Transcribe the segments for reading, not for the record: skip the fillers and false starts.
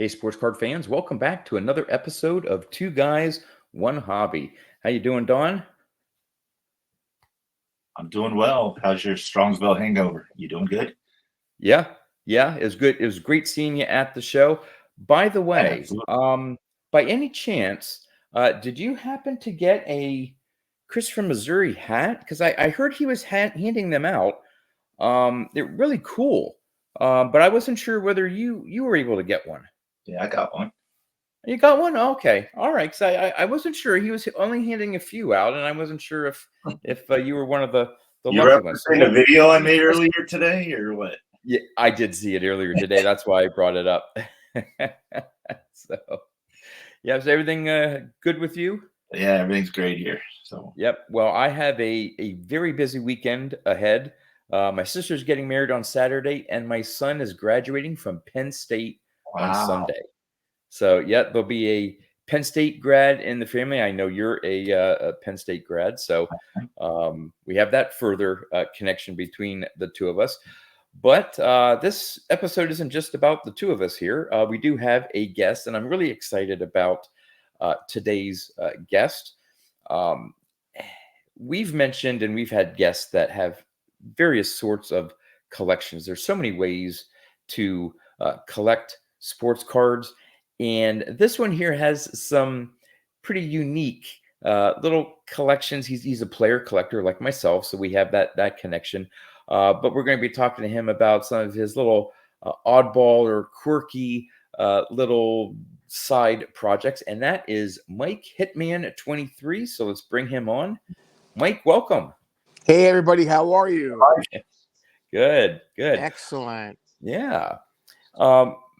Hey, sports card fans, welcome back to another episode of Two Guys, One Hobby. How you doing, Don? I'm doing well. How's your Strongsville hangover? You doing good? Yeah, it was good. It was great seeing you at the show. By the way, Absolutely. by any chance, did you happen to get a Christopher Missouri hat? Because I heard he was handing them out. They're really cool, but I wasn't sure whether you were able to get one. Yeah, I got one. You got one? Okay. All right. Because I wasn't sure. He was only handing a few out, and I wasn't sure if you were one of the You lucky ones. referencing a video I made earlier today, or what? Yeah, I did see it earlier today. That's why I brought it up. So, yeah, is everything good with you? Yeah, everything's great here. So, Yep. Well, I have a very busy weekend ahead. My sister's getting married on Saturday, and my son is graduating from Penn State on wow. Sunday. So, yeah, there'll be a Penn State grad in the family. I know you're a Penn State grad, so we have that further connection between the two of us. But this episode isn't just about the two of us here. We do have a guest, and I'm really excited about today's guest. We've mentioned and we've had guests that have various sorts of collections. There's so many ways to collect sports cards. And this one here has some pretty unique little collections. He's a player collector like myself, so we have that connection. But we're going to be talking to him about some of his little oddball or quirky little side projects, and that is Mike Hitman23. So let's bring him on. Mike, welcome. Hey, everybody. How are you? Good. Excellent. Yeah.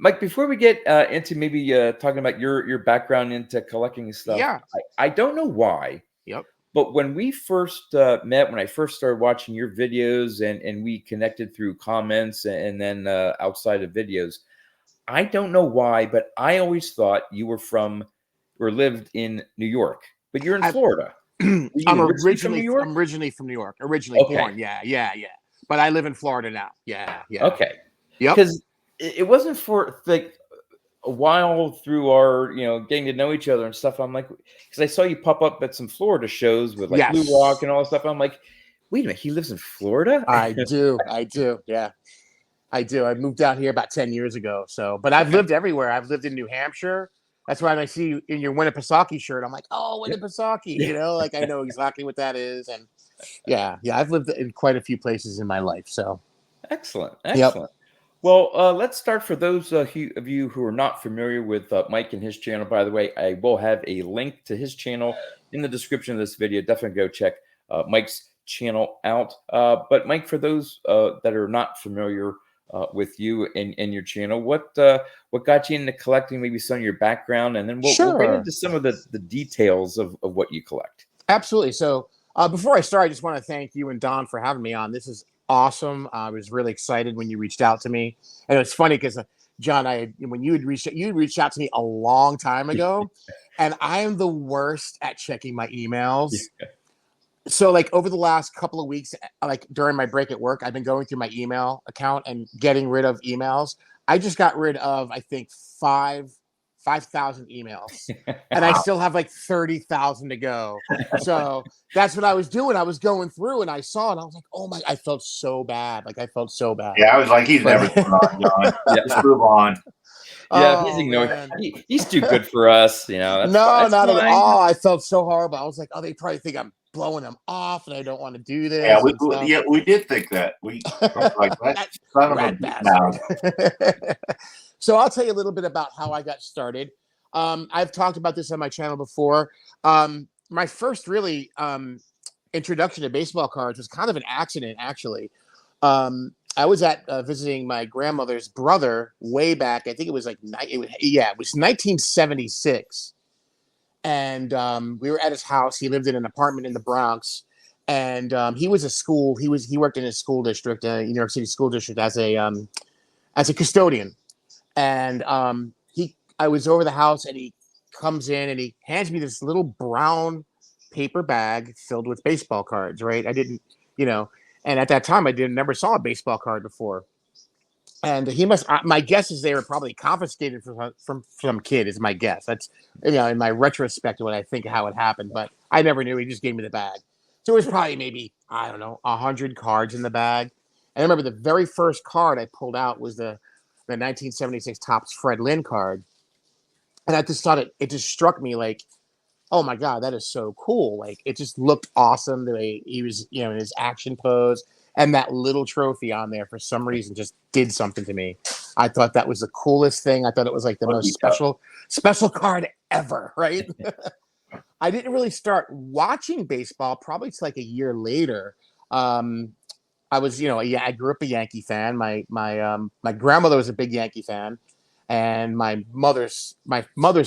Mike, before we get into maybe talking about your background into collecting stuff, Yeah. I don't know why. Yep. But when we first met, when I first started watching your videos and we connected through comments and then outside of videos, I don't know why, but I always thought you were from or lived in New York, but you're in Florida. I'm originally from New York. Originally Okay. born. Yeah. But I live in Florida now. Yeah. Okay. Yep. Because it wasn't for like a while through our, getting to know each other and stuff. I'm like, because I saw you pop up at some Florida shows with like Blue Rock and all that stuff. I'm like, wait a minute, he lives in Florida? I do. Yeah, I do. I moved out here about 10 years ago. But I've lived everywhere. I've lived in New Hampshire. That's why when I see you in your Winnipesaukee shirt, I'm like, oh, Winnipesaukee. Like I know exactly what that is. And yeah, I've lived in quite a few places in my life. So excellent. Yep. Well, let's start for those of you who are not familiar with Mike and his channel. By the way, I will have a link to his channel in the description of this video. Definitely go check Mike's channel out. But Mike, for those that are not familiar with you and your channel, what got you into collecting, maybe some of your background, and then we'll get into some of the details of what you collect. Absolutely. So before I start, I just want to thank you and Don for having me on. This is awesome. I was really excited when you reached out to me, and it's funny because John, when you had reached out to me a long time ago, and I am the worst at checking my emails. Yeah. So like over the last couple of weeks, like during my break at work, I've been going through my email account and getting rid of emails. I just got rid of, I think, 5,000 emails, and I still have like 30,000 to go. So that's what I was doing. I was going through and I saw it. And I was like, oh my, I felt so bad. Yeah, I was like, he's never going on, John. Just move on. Yeah, he's ignoring. He's too good for us, That's not at all. I felt so horrible. I was like, oh, they probably think I'm blowing them off, and I don't want to do this. Yeah, we did think that. We like that son of a bastard. So I'll tell you a little bit about how I got started. I've talked about this on my channel before. My first really introduction to baseball cards was kind of an accident, actually. I was visiting my grandmother's brother way back. I think it was it was 1976. And we were at his house. He lived in an apartment in the Bronx, and he was he worked in a school district, New York City school district, as a custodian. And I was over the house, and he comes in and he hands me this little brown paper bag filled with baseball cards. Right? I didn't, and at that time I never saw a baseball card before. And he must. My guess is they were probably confiscated from some kid. Is my guess. That's in my retrospect when I think of how it happened. But I never knew. He just gave me the bag. So it was probably maybe I don't know 100 cards in the bag. And I remember the very first card I pulled out was the 1976 Topps Fred Lynn card, and I just thought it just struck me like, oh my God, that is so cool. Like it just looked awesome the way he was, in his action pose, and that little trophy on there for some reason just did something to me. I thought that was the coolest thing. I thought it was like the most special card ever, right? I didn't really start watching baseball probably till like a year later. I was, I grew up a Yankee fan. My grandmother was a big Yankee fan, and my mother's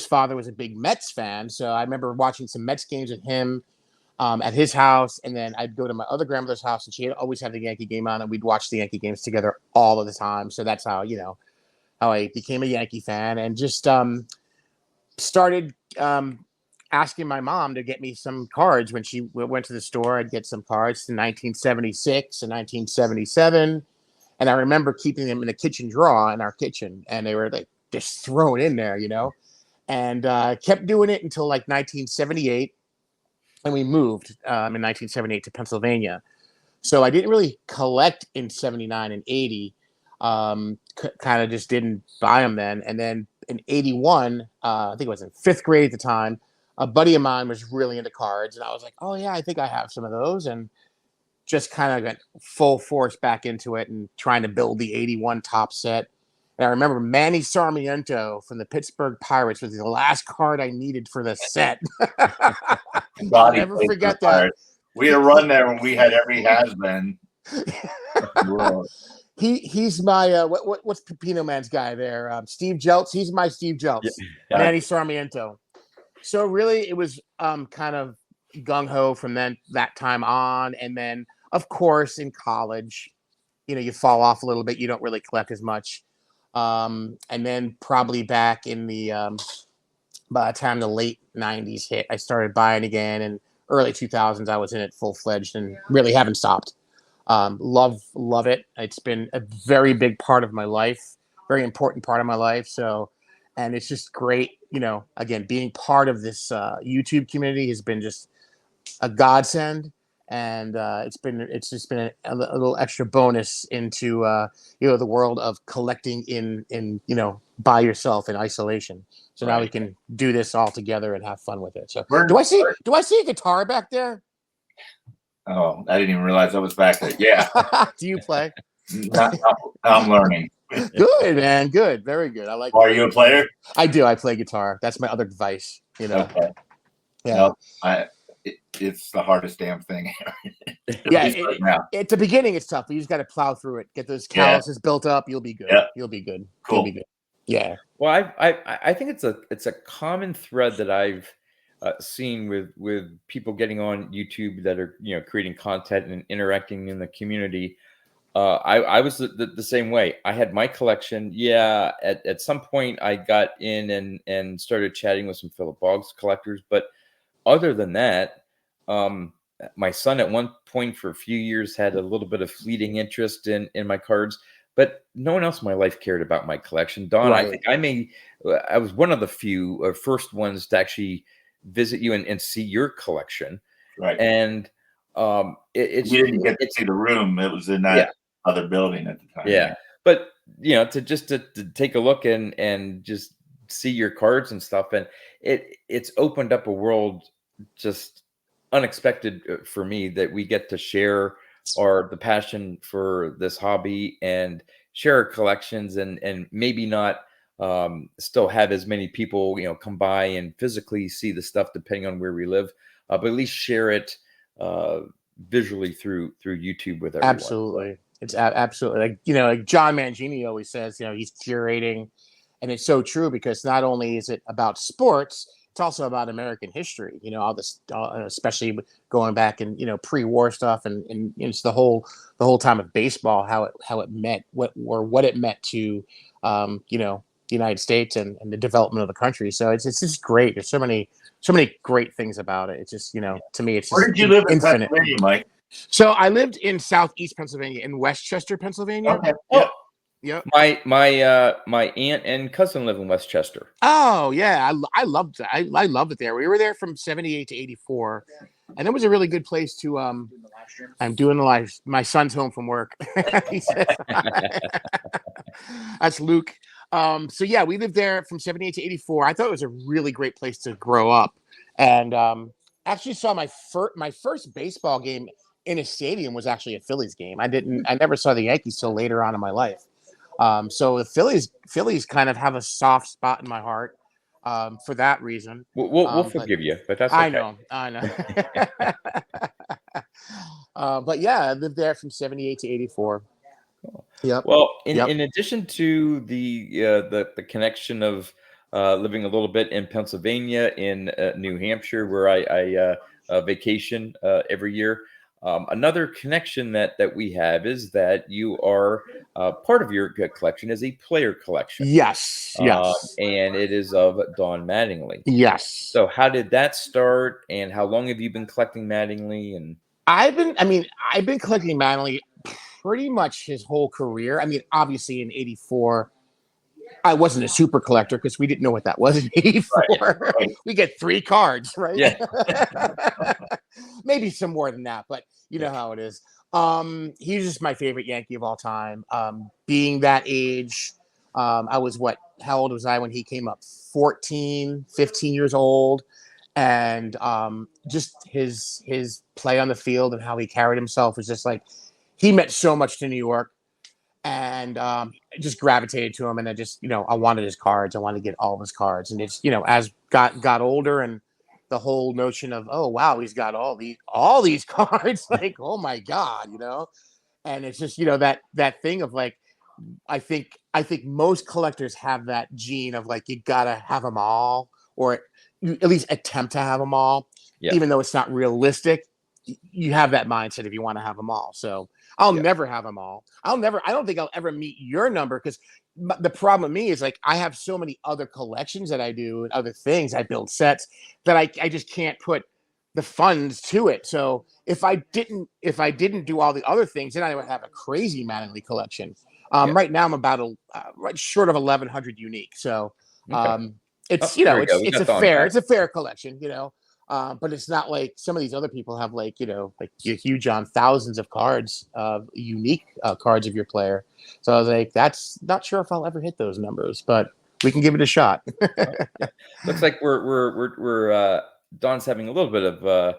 father was a big Mets fan. So I remember watching some Mets games with him at his house, and then I'd go to my other grandmother's house, and she had always had the Yankee game on, and we'd watch the Yankee games together all of the time. So that's how how I became a Yankee fan, and just started asking my mom to get me some cards when she went to the store. I'd get some cards in 1976 and 1977. And I remember keeping them in a kitchen drawer in our kitchen, and they were like just thrown in there, and kept doing it until like 1978. And we moved in 1978 to Pennsylvania. So I didn't really collect in 79 and 80. Kind of just didn't buy them then. And then in 81, I think it was in fifth grade at the time, a buddy of mine was really into cards, and I was like, oh yeah, I think I have some of those, and just kind of got full force back into it and trying to build the 81 top set. And I remember Manny Sarmiento from the Pittsburgh Pirates was the last card I needed for the set. I'll never forget that. We had a run there when we had every has-been. He's my what's Pepino Man's guy there? Steve Jeltz. He's my Steve Jeltz. Yeah. Manny Sarmiento. So really, it was kind of gung ho from that time on, and then of course in college, you fall off a little bit. You don't really collect as much, and then probably back in the by the time the late '90s hit, I started buying again, and early 2000s I was in it full fledged and really haven't stopped. Love it. It's been a very big part of my life, very important part of my life. So, and it's just great. Again, being part of this YouTube community has been just a godsend, and it's just been a little extra bonus into the world of collecting in by yourself in isolation. So now we can do this all together and have fun with it. So do I see a guitar back there? Oh, I didn't even realize I was back there. Yeah. Do you play? I'm learning. Good, man. Good. Very good. I like. Are you a player? I do. I play guitar. That's my other device. Okay. Yeah. No, it's the hardest damn thing. Yeah. At the beginning, it's tough. But you just got to plow through it. Get those calluses built up. You'll be good. Yeah. You'll be good. Cool. You'll be good. Yeah. Well, I think it's a common thread that I've seen with people getting on YouTube that are creating content and interacting in the community. I was the same way. I had my collection. Yeah, at some point I got in and started chatting with some Philip Boggs collectors. But other than that, my son at one point for a few years had a little bit of fleeting interest in my cards. But no one else in my life cared about my collection. Don, right. I think I was one of the few first ones to actually visit you and see your collection. Right. And you didn't get to see the room. It was in that other building at the time. Yeah. But to take a look and just see your cards and stuff, and it's opened up a world just unexpected for me that we get to share the passion for this hobby and share our collections and maybe not still have as many people come by and physically see the stuff depending on where we live, but at least share it visually through YouTube with everyone. Absolutely. It's absolutely like John Mangini always says, he's curating, and it's so true because not only is it about sports, it's also about American history. All this, especially going back and pre-war stuff, and it's the whole time of baseball, how it meant what it meant to the United States and the development of the country. So it's just great. There's so many great things about it. It's just to me, it's just where did you live in Pennsylvania, Mike? So I lived in southeast Pennsylvania, in Westchester, Pennsylvania. Okay. Yeah. Yep. My aunt and cousin live in Westchester. Oh yeah, I loved it. I loved it there. We were there from 78 to 84, and it was a really good place to I'm doing the live. My son's home from work. He says, that's Luke. So yeah, we lived there from 78 to 84. I thought it was a really great place to grow up, and actually saw my first baseball game in a stadium was actually a Phillies game. I never saw the Yankees till later on in my life. So the Phillies kind of have a soft spot in my heart for that reason. We'll But forgive you, but that's I okay. know. But yeah, I lived there from 78 to 84. Yep. Well, Yep. in addition to the connection of living a little bit in Pennsylvania, in New Hampshire, where I vacation every year, another connection that we have is that you are part of your collection is a player collection, Yes. Yes. and it is of Don Mattingly. Yes. So, how did that start, and how long have you been collecting Mattingly? And I've been collecting Manly pretty much his whole career. I mean, obviously in 84, I wasn't a super collector because we didn't know what that was in 84. Right. We get 3 cards, right? Yeah. Maybe some more than that, but you know how it is. He's just my favorite Yankee of all time. Being that age, I was how old was I when he came up? 14, 15 years old. And just his play on the field and how he carried himself was just like he meant so much to New York, and just gravitated to him. And I just I wanted his cards. I wanted to get all of his cards. And it's as got older, and the whole notion of, oh wow, he's got all these cards, like, oh my god, and it's just that thing of like, I think most collectors have that gene of like, you gotta have them all, or you at least attempt to have them all, Yeah. even though it's not realistic. You have that mindset if you want to have them all. So I'll never have them all. I don't think I'll ever meet your number, because the problem with me is like, I have so many other collections that I do and other things. I build sets that I just can't put the funds to it. So if I didn't do all the other things, then I would have a crazy Mattingly collection. Right now I'm about right short of 1,100 unique. So it's there we go. We it's got a fair collection, but it's not like some of these other people have like you're huge on thousands of cards, unique cards of your player. So I was like, that's not sure if I'll ever hit those numbers, but we can give it a shot. Looks like we're Don's having a little bit of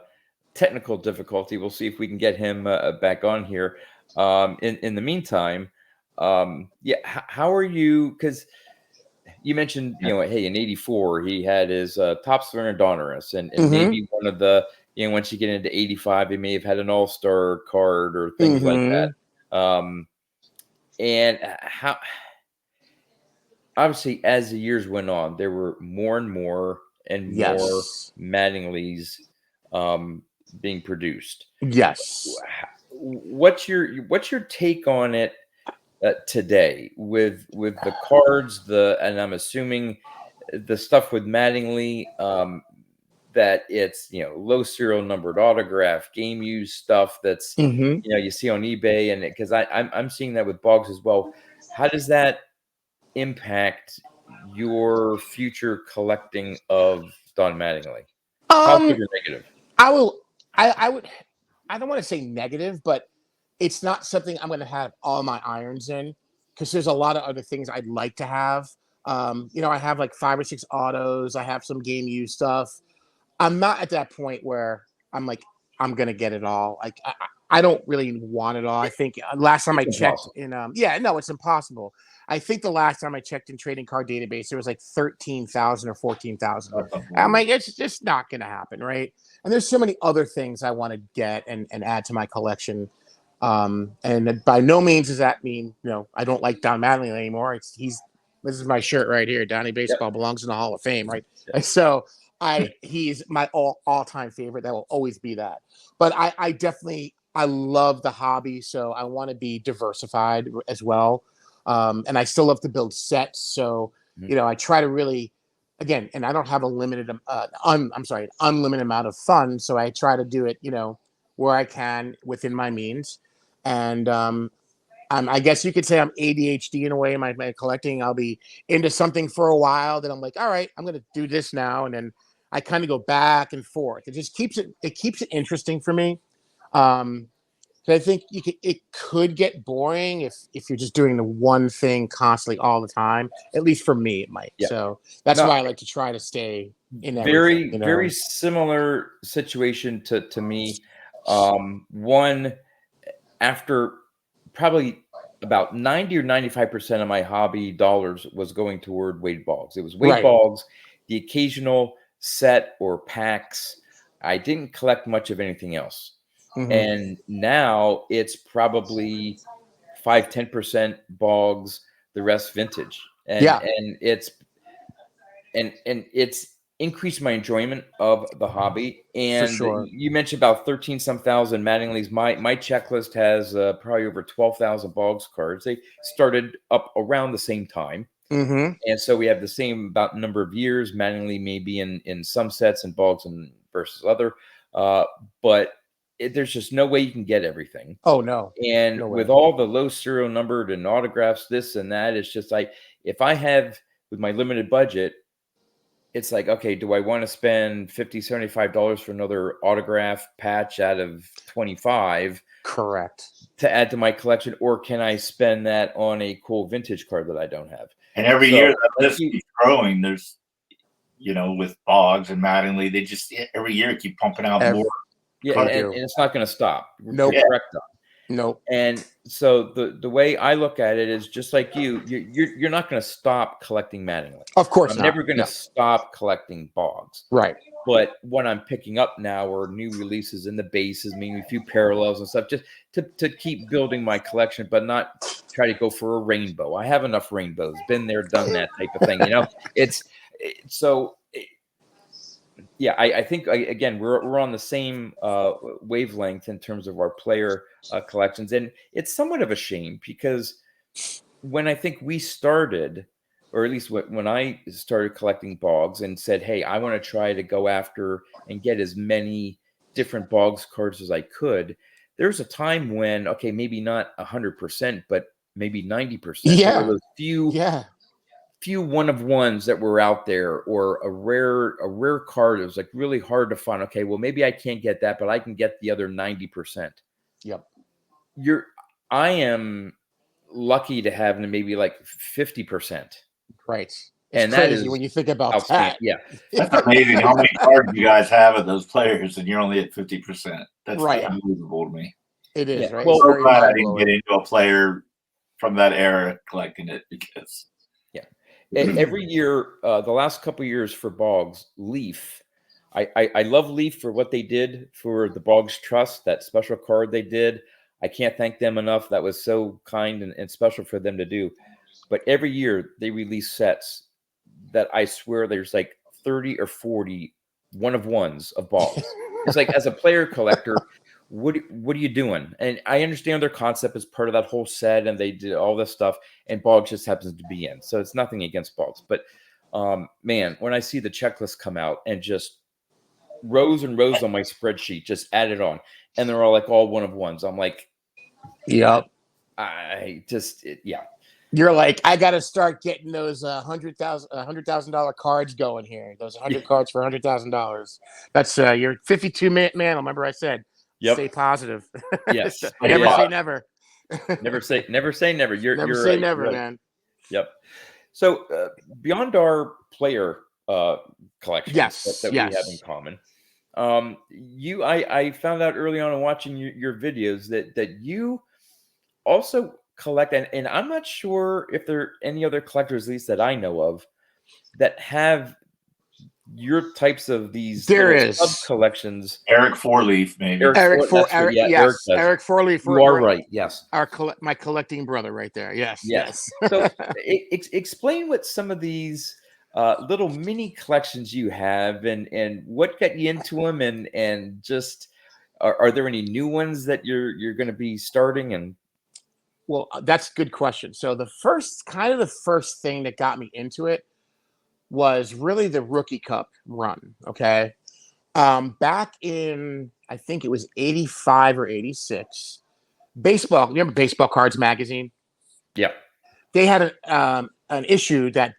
technical difficulty. We'll see if we can get him back on here. In the meantime, how are you? Because you mentioned, hey, in '84 he had his top scorer in Donruss, and maybe one of the, once you get into '85, he may have had an All-Star card or things like that. And how, obviously, as the years went on, there were more and more more Mattinglys being produced. Yes. What's your take on it today with the cards, and I'm assuming the stuff with Mattingly, that it's low serial numbered autograph game use stuff that's you see on eBay, and because I'm seeing that with Boggs as well. How does that impact your future collecting of Don Mattingly? Positive or negative? I don't want to say negative, but it's not something I'm going to have all my irons in, because there's a lot of other things I'd like to have. I have like 5 or 6 autos. I have some game use stuff. I'm not at that point where I'm like, I'm going to get it all. Like, I don't really want it all. I think last time I checked it's impossible. I think the last time I checked in Trading Card Database, there was like 13,000 or 14,000. I'm like, it's just not going to happen, right? And there's so many other things I want to get and add to my collection. And by no means does that mean, I don't like Don Mattingly anymore. This is my shirt right here. Donnie Baseball belongs in the Hall of Fame, right? So he's my all-time favorite. That will always be that. But I definitely love the hobby, so I want to be diversified as well. And I still love to build sets. So, I try to really, again, and I don't have an unlimited amount of funds. So I try to do it, where I can within my means. And I guess you could say I'm ADHD in a way. My collecting, I'll be into something for a while, then I'm like, all right, I'm going to do this now, and then I kind of go back and forth. It just keeps it interesting for me. So I think it could get boring if you're just doing the one thing constantly all the time. At least for me, it might. Yeah. So that's No, why I like to try to stay in very, everything. very similar situation to me. One, after probably about 90 or 95% of my hobby dollars was going toward Wade Boggs. It was Wade Right. Boggs, the occasional set or packs. I didn't collect much of anything else. Mhm. And now it's probably 5-10% Boggs, the rest vintage. And Yeah. and it's increased my enjoyment of the hobby. And sure. you mentioned about 13 some thousand Mattingly's. My checklist has probably over 12,000 Boggs cards. They started up around the same time. Mm-hmm. And so we have the same about number of years. Mattingly may be in some sets and Boggs and versus other. But there's just no way you can get everything. Oh, no. And No with way. all the low serial numbered and autographs, this and that, it's just like, if I have, with my limited budget, it's like, okay, do I want to spend $50, $75 for another autograph patch out of 25 Correct. to add to my collection? Or can I spend that on a cool vintage card that I don't have? And every So, year that like list keeps growing. There's, with Boggs and Mattingly, they just every year keep pumping out more. Yeah, and it's not going to stop. Nope. You're correct on. Nope. And so the way I look at it is just like you're not going to stop collecting Mattingly. Of course I'm not. never going to No. stop collecting Boggs. Right. But what I'm picking up now are new releases in the bases, maybe a few parallels and stuff, just to keep building my collection, but not try to go for a rainbow. I have enough rainbows, been there, done that type of thing. Yeah, I think again we're on the same wavelength in terms of our player collections, and it's somewhat of a shame because when I think we started, or at least when I started collecting Boggs and said, "Hey, I want to try to go after and get as many different Boggs cards as I could," there's a time when maybe not 100%, but maybe 90%. Yeah. There were those few one of ones that were out there, or a rare card. It was like really hard to find. Okay, well, maybe I can't get that, but I can get the other 90%. Yep. I am lucky to have maybe like 50%. Right. It's and crazy that is when you think about that. Yeah. That's amazing how many cards you guys have of those players, and you're only at 50%. That's Right. unbelievable to me. It is, right? Well, It's so very glad I didn't mind-blowing. get into a player from that era collecting it, because every year, the last couple of years for Boggs, Leaf. I love Leaf for what they did for the Boggs Trust, that special card they did. I can't thank them enough. That was so kind and special for them to do. But every year they release sets that I swear there's like 30 or 40 one of ones of Boggs. It's like, as a player collector, what are you doing? And I understand their concept is part of that whole set, and they did all this stuff, and Boggs just happens to be in. So it's nothing against Boggs. But man, when I see the checklist come out and just rows and rows on my spreadsheet just added on, and they're all like all one of ones, I'm like, yep. You're like, I got to start getting those $100,000 cards going here. Those 100 cards for $100,000. That's your 52-minute man. Remember I said, stay positive. Yes. Never say never. Never say never. You're say right. never, You're right. man. Yep. So beyond our player collections that we have in common, I found out early on in watching your videos that you also collect, and I'm not sure if there are any other collectors, at least that I know of, that have your types of these sub collections. Eric Fourleaf, maybe. Eric Fourleaf. You are right. Yes. My collecting brother right there. Yes. So explain what some of these little mini collections you have, and what got you into them, and just are there any new ones that you're going to be starting? And well, that's a good question. So the first thing that got me into it was really the Rookie Cup run. Okay. Back in, I think it was 85 or 86, baseball. Remember Baseball Cards magazine? Yeah. They had an issue that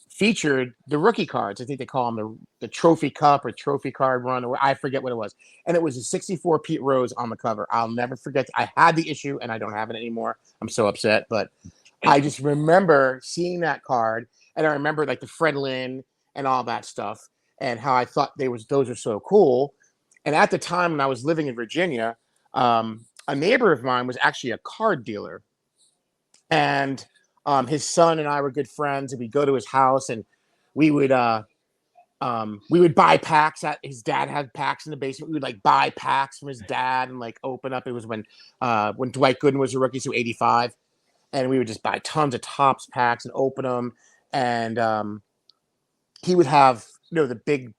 featured the rookie cards. I think they call them the Trophy Cup or Trophy Card Run, or I forget what it was. And it was a 64 Pete Rose on the cover. I'll never forget. I had the issue and I don't have it anymore. I'm so upset, but I just remember seeing that card, and I remember like the Fred Lynn and all that stuff, and how I thought those are so cool. And at the time when I was living in Virginia, a neighbor of mine was actually a card dealer, and his son and I were good friends, and we'd go to his house, and we would buy packs. His dad had packs in the basement. We would like buy packs from his dad and like open up. It was when Dwight Gooden was a rookie, so 85, and we would just buy tons of Topps packs and open them. And he would have the big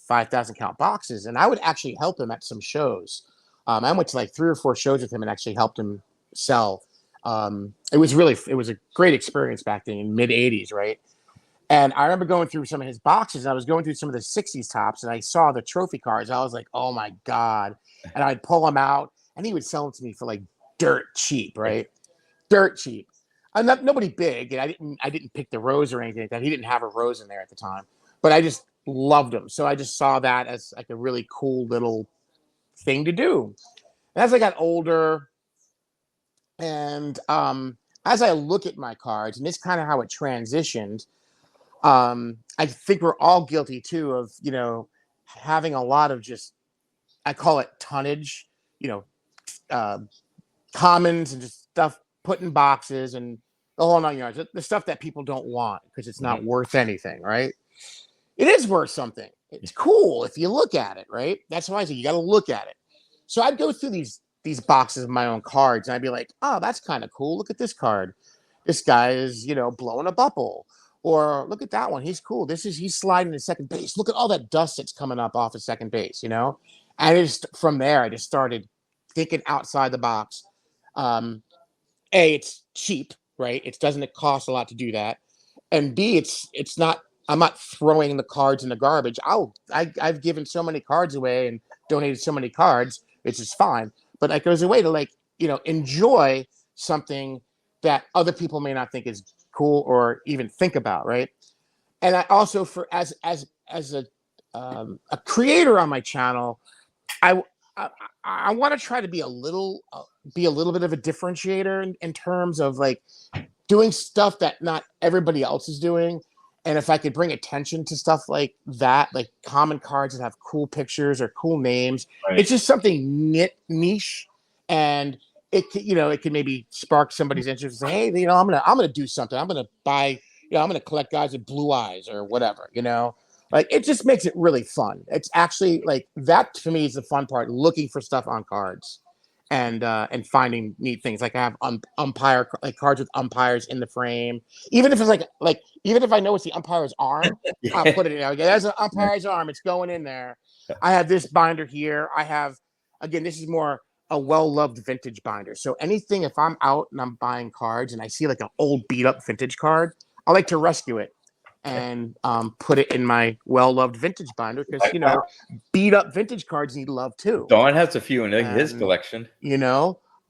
5,000 count boxes, and I would actually help him at some shows. I went to like 3 or 4 shows with him and actually helped him sell. It was a great experience back then in mid 80s, right? And I remember going through some of his boxes. And I was going through some of the 60s Topps, and I saw the trophy cards. I was like, oh my God. And I'd pull them out, and he would sell them to me for like dirt cheap, right? Dirt cheap. I'm not nobody big, and I didn't pick the rose or anything like that. He didn't have a rose in there at the time, but I just loved them. So I just saw that as like a really cool little thing to do. And as I got older, and as I look at my cards, and this is kind of how it transitioned, I think we're all guilty too of, having a lot of just, I call it tonnage, commons and just stuff put in boxes and the whole 9 yards, the stuff that people don't want because it's not worth anything, right? It is worth something. It's cool if you look at it, right? That's why I say you got to look at it. So I'd go through these boxes of my own cards, and I'd be like, oh, that's kind of cool. Look at this card. This guy is, blowing a bubble. Or look at that one. He's cool. He's sliding to second base. Look at all that dust that's coming up off of second base, And from there, I just started thinking outside the box. It's cheap, right? It doesn't cost a lot to do that. And B, it's not, I'm not throwing the cards in the garbage. I've given so many cards away and donated so many cards. It's just fine. But like, there's a way to enjoy something that other people may not think is cool or even think about, right? And I also, as a creator on my channel, I want to try to be a little bit of a differentiator in terms of like doing stuff that not everybody else is doing. And if I could bring attention to stuff like that, like common cards that have cool pictures or cool names, right. It's just something niche, and it can maybe spark somebody's interest. And say, hey, I'm gonna do something. I'm gonna buy, I'm gonna collect guys with blue eyes or whatever. Like it just makes it really fun. It's actually like that to me is the fun part. Looking for stuff on cards, and finding neat things. Like I have umpire like cards with umpires in the frame. Even if it's like even if I know it's the umpire's arm, I'll put it in there. Okay, there's an umpire's arm. It's going in there. I have this binder here. I have, again, this is more a well-loved vintage binder. So anything, if I'm out and I'm buying cards and I see like an old beat-up vintage card, I like to rescue it and put it in my well-loved vintage binder because, beat-up vintage cards need love too. Don has a few in his collection.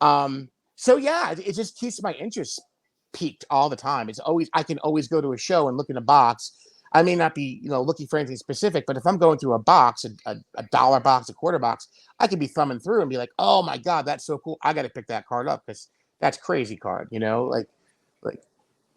So yeah, it just keeps my interest peaked all the time. I can always go to a show and look in a box. I may not be, looking for anything specific, but if I'm going through a box, a dollar box, a quarter box, I could be thumbing through and be like, oh my God, that's so cool. I got to pick that card up because that's crazy card, like.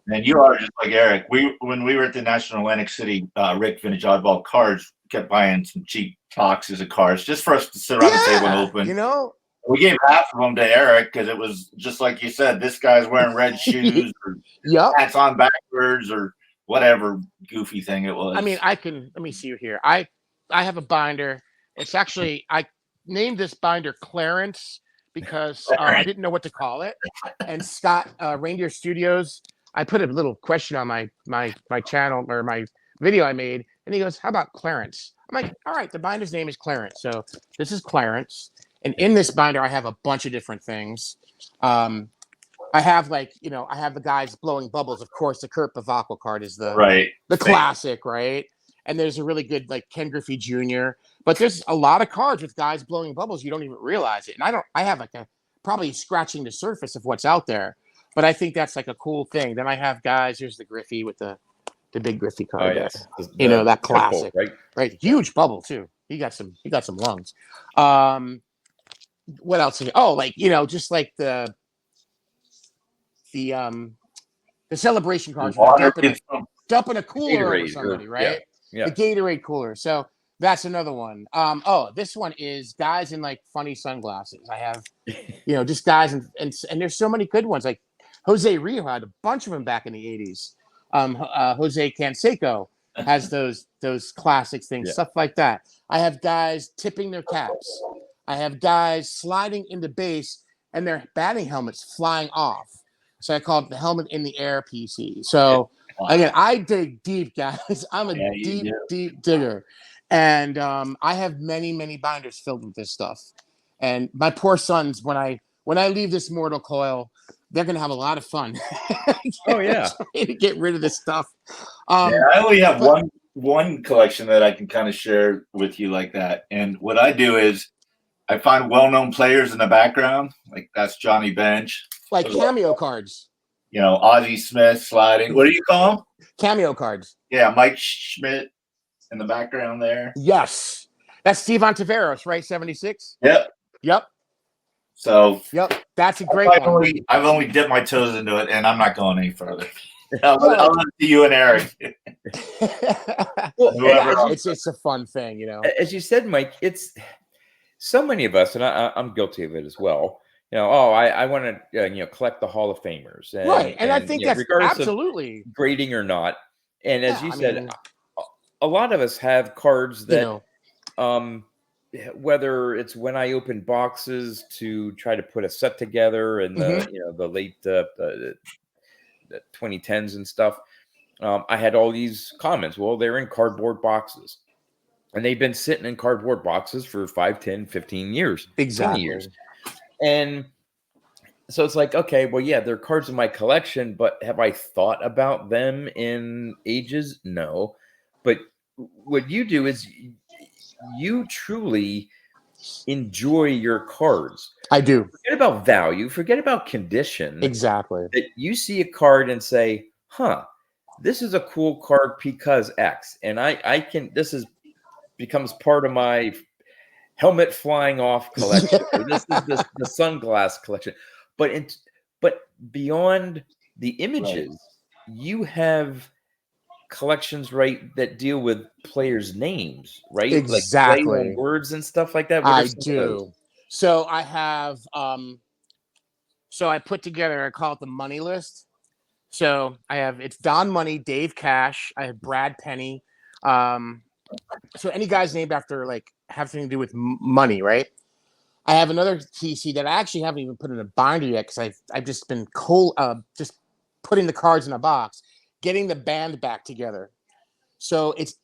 And you are just like Eric. When we were at the National Atlantic City, Rick Vintage Oddball Cards kept buying some cheap boxes of cards just for us to sit around the table and open. We gave half of them to Eric because it was just like you said. This guy's wearing red shoes or hats on backwards or whatever goofy thing it was. I mean, let me see you here. I have a binder. It's actually, I named this binder Clarence because I didn't know what to call it. And Scott, Reindeer Studios, I put a little question on my channel or my video I made, and he goes, how about Clarence? I'm like, all right, the binder's name is Clarence. So this is Clarence. And in this binder, I have a bunch of different things. I have I have the guys blowing bubbles. Of course, the Kurt Bavacqua card is the classic, right? And there's a really good like Ken Griffey Jr. But there's a lot of cards with guys blowing bubbles. You don't even realize it. And I have like probably scratching the surface of what's out there. But I think that's like a cool thing. Then I have guys. Here's the Griffey with the big Griffey card. Oh yes, that classic, right? Right, huge bubble too. He got some lungs. What else? Oh, like just like the celebration cards. Dumping a cooler Gatorade over somebody, right? Yeah. The Gatorade cooler. So that's another one. This one is guys in like funny sunglasses. I have, just guys and there's so many good ones. Like Jose Rio had a bunch of them back in the 80s. Jose Canseco has those classic things, stuff like that. I have guys tipping their caps. I have guys sliding into base and their batting helmets flying off. So I call it the helmet in the air PC. So again, I dig deep, guys. I'm a deep digger. And I have many, many binders filled with this stuff. And my poor sons, when I leave this mortal coil, they're going to have a lot of fun. To get rid of this stuff. I only have one collection that I can kind of share with you like that. And what I do is I find well-known players in the background. Like that's Johnny Bench. Like cameo cards. Ozzie Smith sliding. What do you call them? Cameo cards. Yeah, Mike Schmidt in the background there. Yes. That's Steve Ontiveros, right? 76? Yep. So that's a great one. I've only dipped my toes into it, and I'm not going any further. I'll let you and Eric. It's a fun thing, As you said, Mike, it's so many of us, and I'm guilty of it as well. I want to collect the Hall of Famers, and I think that's absolutely of grading or not. And as you said, a lot of us have cards that, whether it's when I open boxes to try to put a set together in the late the 2010s and stuff, I had all these comments. Well, they're in cardboard boxes, and they've been sitting in cardboard boxes for 5, 10, 15 years, exactly 20 years. And so it's like, okay, well, yeah, they're cards in my collection, but have I thought about them in ages? No. But what you do is you truly enjoy your cards. I do. Forget about value. Forget about condition. Exactly. That you see a card and say, this is a cool card because X. And becomes part of my helmet flying off collection. Or this is the sunglass collection. But beyond the images, you have collections, right, that deal with players' names, right? Exactly. Like play on words and stuff like that. I do. So I have so I put together, I call it the money list. So it's Don Money, Dave Cash, I have Brad Penny. So any guys named after have something to do with money, right? I have another TC that I actually haven't even put in a binder yet because I've just been just putting the cards in a box, getting the band back together. So it's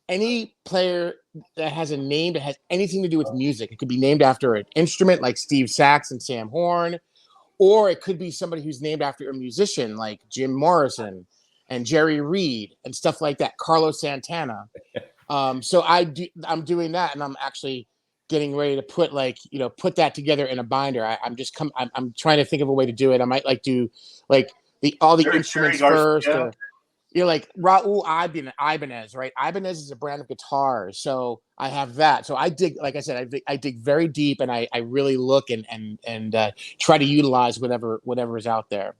any player that has a name that has anything to do with music. It could be named after an instrument like Steve Sax and Sam Horn, or it could be somebody who's named after a musician like Jim Morrison and Jerry Reed and stuff like that, Carlos Santana. So I'm doing that, and I'm actually getting ready to put put that together in a binder. I'm trying to think of a way to do it. I might do all the instruments first, or like Raul Ibanez, right? Ibanez is a brand of guitars, so I have that. So I dig, like I said, I dig very deep, and I really look and try to utilize whatever is out there.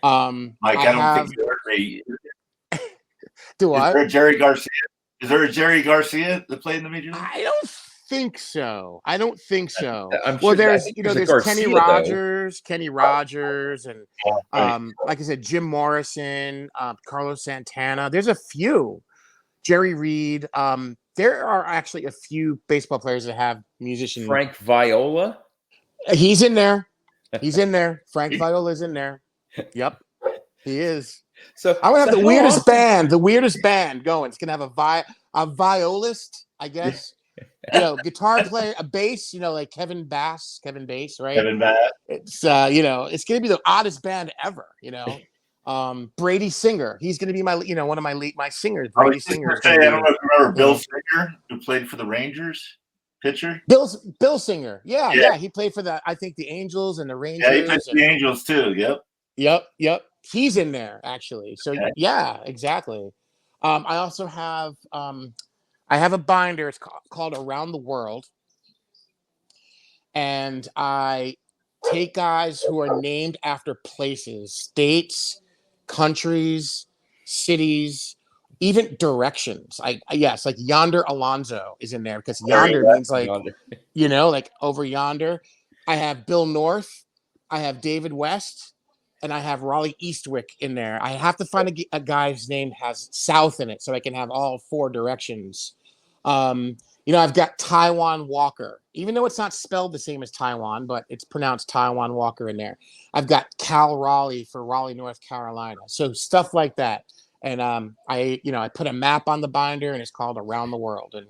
Mike, I don't think you heard me. Do I? Is there a Jerry Garcia? Is there a Jerry Garcia that played in the major league? I don't think so. Well, sure, there's Garcia, Kenny Rogers, and like I said, Jim Morrison, Carlos Santana. There's a few. Jerry Reed. There are actually a few baseball players that have musicians. Frank Viola. He's in there. Frank Viola's in there. Yep, he is. So I would have the weirdest band going. It's gonna have a violist, I guess. Guitar player, a bass, like Kevin Bass, right? Kevin Bass. It's it's gonna be the oddest band ever. Brady Singer. He's gonna be my one of my singers. Brady Singer. I don't know if you remember Bill Singer, who played for the Rangers. pitcher? Bill Singer. Yeah. He played for I think the Angels and the Rangers. Yeah, he played for the Angels too. Yep. He's in there actually. So yeah, exactly. I also have I have a binder. It's called Around the World, and I take guys who are named after places, states, countries, cities, even directions. Like Yonder Alonso is in there because yonder means like Yonder. like over yonder. I have Bill North, I have David West, and I have Raleigh Eastwick in there. I have to find a guy's name has South in it so I can have all 4 directions. I've got Taiwan Walker, even though it's not spelled the same as Taiwan, but it's pronounced Taiwan Walker in there. I've got Cal Raleigh for Raleigh, North Carolina. So stuff like that. And I put a map on the binder and it's called Around the World. And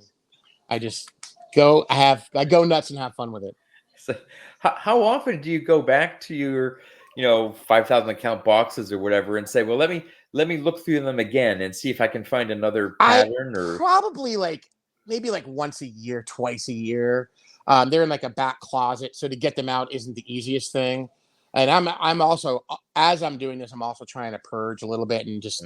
I just go nuts and have fun with it. So how often do you go back to your 5,000 account boxes or whatever and say, well, let me look through them again and see if I can find another pattern? Or probably maybe once a year, twice a year. They're in like a back closet, so to get them out isn't the easiest thing. And I'm also, as I'm doing this, I'm also trying to purge a little bit and just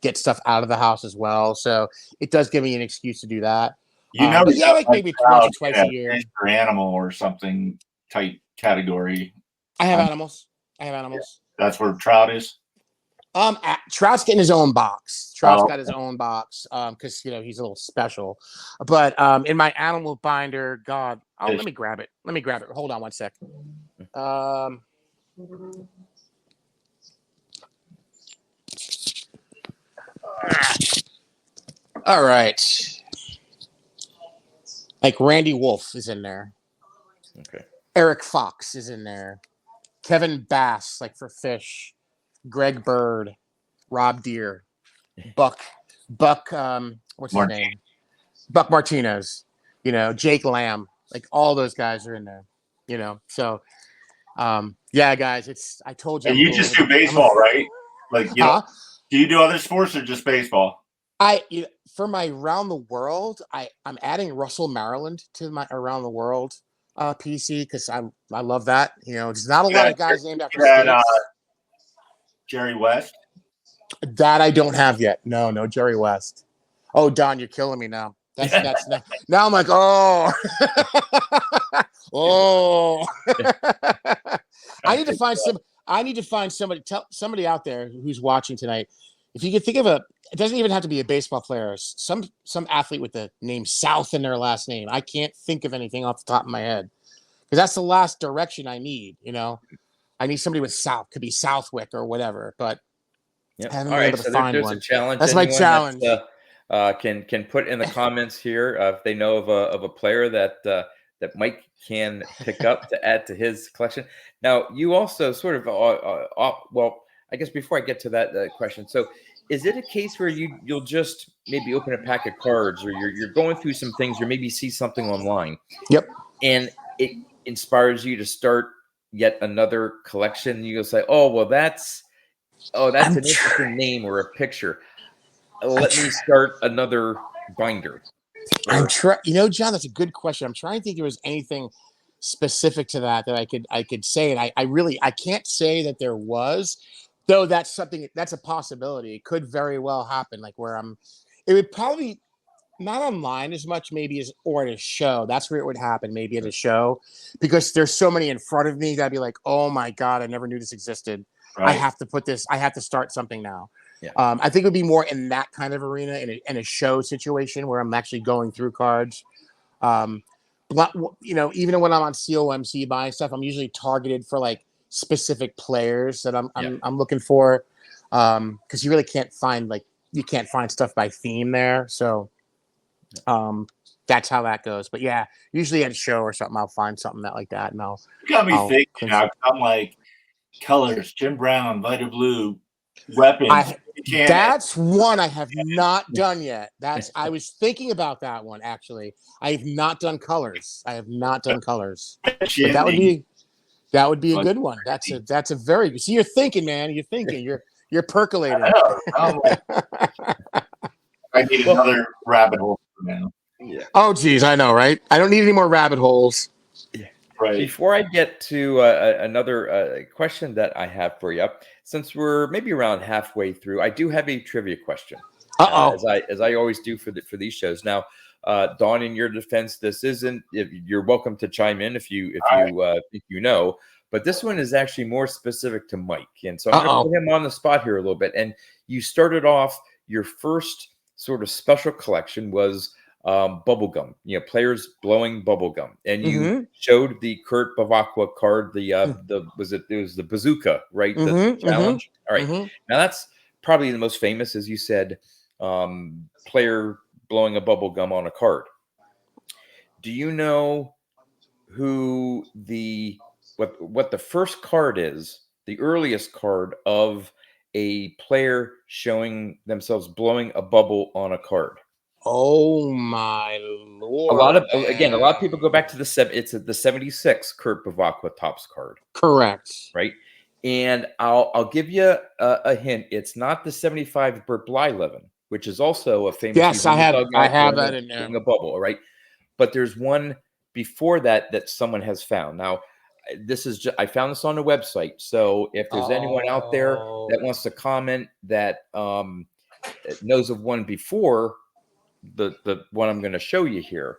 get stuff out of the house as well. So it does give me an excuse to do that. Maybe once or twice a year. For animal or something type category. I have animals. That's where Trout is. Trout's getting his own box. Trout's got his own box because he's a little special. But in my animal binder, let me grab it. Hold on one sec. All right. Like Randy Wolf is in there. Okay. Eric Fox is in there. Kevin Bass, like for fish. Greg Bird, Rob Deere, Buck, what's his name? Buck Martinez, Jake Lamb, like all those guys are in there, So, guys, I told you. And you just do baseball, right? Like, do you do other sports or just baseball? For my Around the World, I'm adding Russell Maryland to my Around the World PC because I love that. There's not a lot of guys named after states. Jerry West? That I don't have yet. No, Jerry West. Oh, Don, you're killing me now. That's now I'm like, oh. I need to find somebody out there who's watching tonight. If you could think of it doesn't even have to be a baseball player, some athlete with the name South in their last name. I can't think of anything off the top of my head. Because that's the last direction I need, I need somebody with South, could be Southwick or whatever, but yep. I haven't been able to find one. A challenge. That's my challenge. Can put in the comments here if they know of a player that Mike can pick up to add to his collection. Now, you also sort of well, I guess before I get to that question, so is it a case where you'll just maybe open a pack of cards, or you're going through some things, or maybe see something online? Yep. And it inspires you to start yet another collection. You go say, oh, well, that's an interesting name or a picture. Let me start another binder. I'm John, that's a good question. I'm trying to think if there was anything specific to that I could say. And I can't say that there was, though that's a possibility. It could very well happen. Like it would probably not online as much, maybe or at a show. That's where it would happen, maybe at a show, because there's so many in front of me that I'd be like, oh my God, I never knew this existed. Right. I have to start something now. Yeah. I think it would be more in that kind of arena, in a show situation where I'm actually going through cards. Even when I'm on COMC buying stuff, I'm usually targeted for like specific players that I'm looking for. Because you really can't find stuff by theme there. So that's how that goes. But yeah, usually at a show or something, I'll find something like that, and I'll. You got me thinking. I'm like colors, Jim Brown, Vita Blue, weapons. That's one I have not done yet. I was thinking about that one actually. I have not done colors. But that would be a good one. That's a very good. See, you're thinking, man. You're thinking. You're percolating. I need another rabbit hole now. Yeah. Oh, geez, I know, right? I don't need any more rabbit holes. Right. Before I get to another question that I have for you, since we're maybe around halfway through, I do have a trivia question. As I always do for these shows. Now, Dawn, in your defense, this isn't. You're welcome to chime in if you think you know, but this one is actually more specific to Mike, and so I'm going to put him on the spot here a little bit. And you started off your first sort of special collection was bubble gum, players blowing bubble gum, and you showed the Kurt Bavacqua card. It was the bazooka, right? The challenge. All right. Now that's probably the most famous, as you said, player blowing a bubble gum on a card. Do you know who what the first card is? The earliest card of a player showing themselves blowing a bubble on a card. Oh my lord! A lot of people go back to the 76 Kurt Bavacqua Topps card. Correct. Right, and I'll give you a hint. It's not the 75 Burt Blyleven, which is also a famous. Yes, I have that in there. A bubble, right? But there's one before that someone has found. Now, this is I found this on the website. So if there's anyone out there that wants to comment that knows of one before the one I'm going to show you here,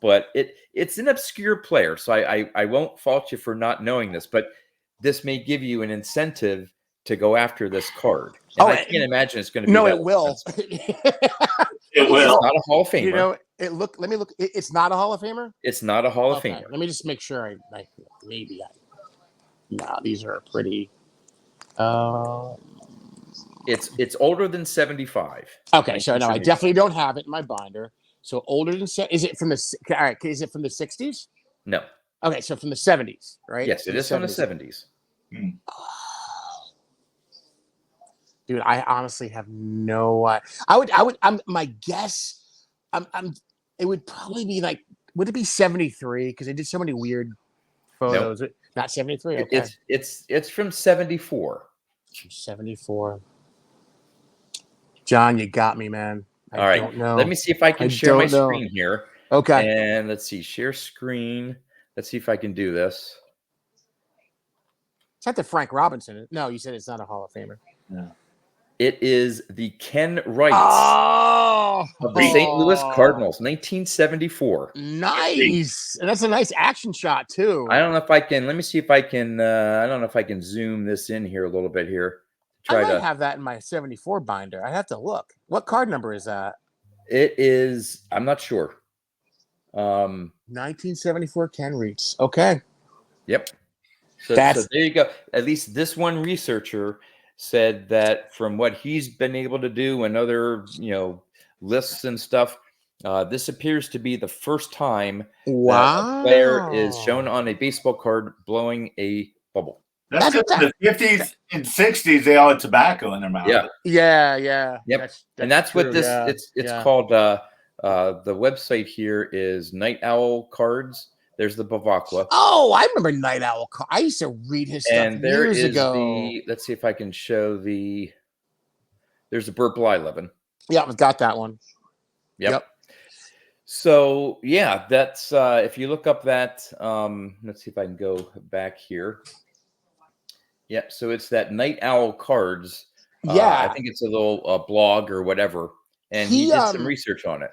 but it's an obscure player, so I won't fault you for not knowing this, but this may give you an incentive to go after this card. And I can't imagine it's going to be. No, it will. It will. It's not a Hall of Famer. Let me look. It's not a Hall of Famer? It's not a Hall of Famer. Let me just make sure no, these are pretty. It's older than 75. Okay, so no, I definitely don't have it in my binder. So older than is it from the all right? Is it from the 60s? No. Okay, so from the 70s, right? Yes, it is from the 70s. Dude, I honestly have no. My guess. It would probably be like. Would it be 73? Because they did so many weird photos. Nope. Not 73. Okay. It's from 74. From 74. John, you got me, man. All right. Don't know. Let me see if I can share my screen here. Okay. And let's see. Share screen. Let's see if I can do this. It's not the Frank Robinson. No, you said it's not a Hall of Famer. No. It is the Ken Wright of the St. Louis Cardinals, 1974. Nice. And that's a nice action shot, too. I don't know if I can. Let me see if I can. I don't know if I can zoom this in here a little bit here. I might have that in my 74 binder. I have to look. What card number is that? It is. I'm not sure. 1974 Ken Reitz. Okay. Yep. So there you go. At least this one researcher said that from what he's been able to do and other, lists and stuff, this appears to be the first time that a player is shown on a baseball card blowing a bubble. That's because in the 50s and 60s, they all had tobacco in their mouth. Yeah. Yep. That's what this it's called. The website here is Night Owl Cards. There's the Bavacqua. Oh, I remember Night Owl. I used to read his stuff years ago. Let's see if I can show there's the Burt Blyleven. Yeah, I've got that one. Yep. So yeah, that's if you look up that. Let's see if I can go back here. Yeah, so it's that Night Owl Cards. I think it's a little blog or whatever, and he did some research on it.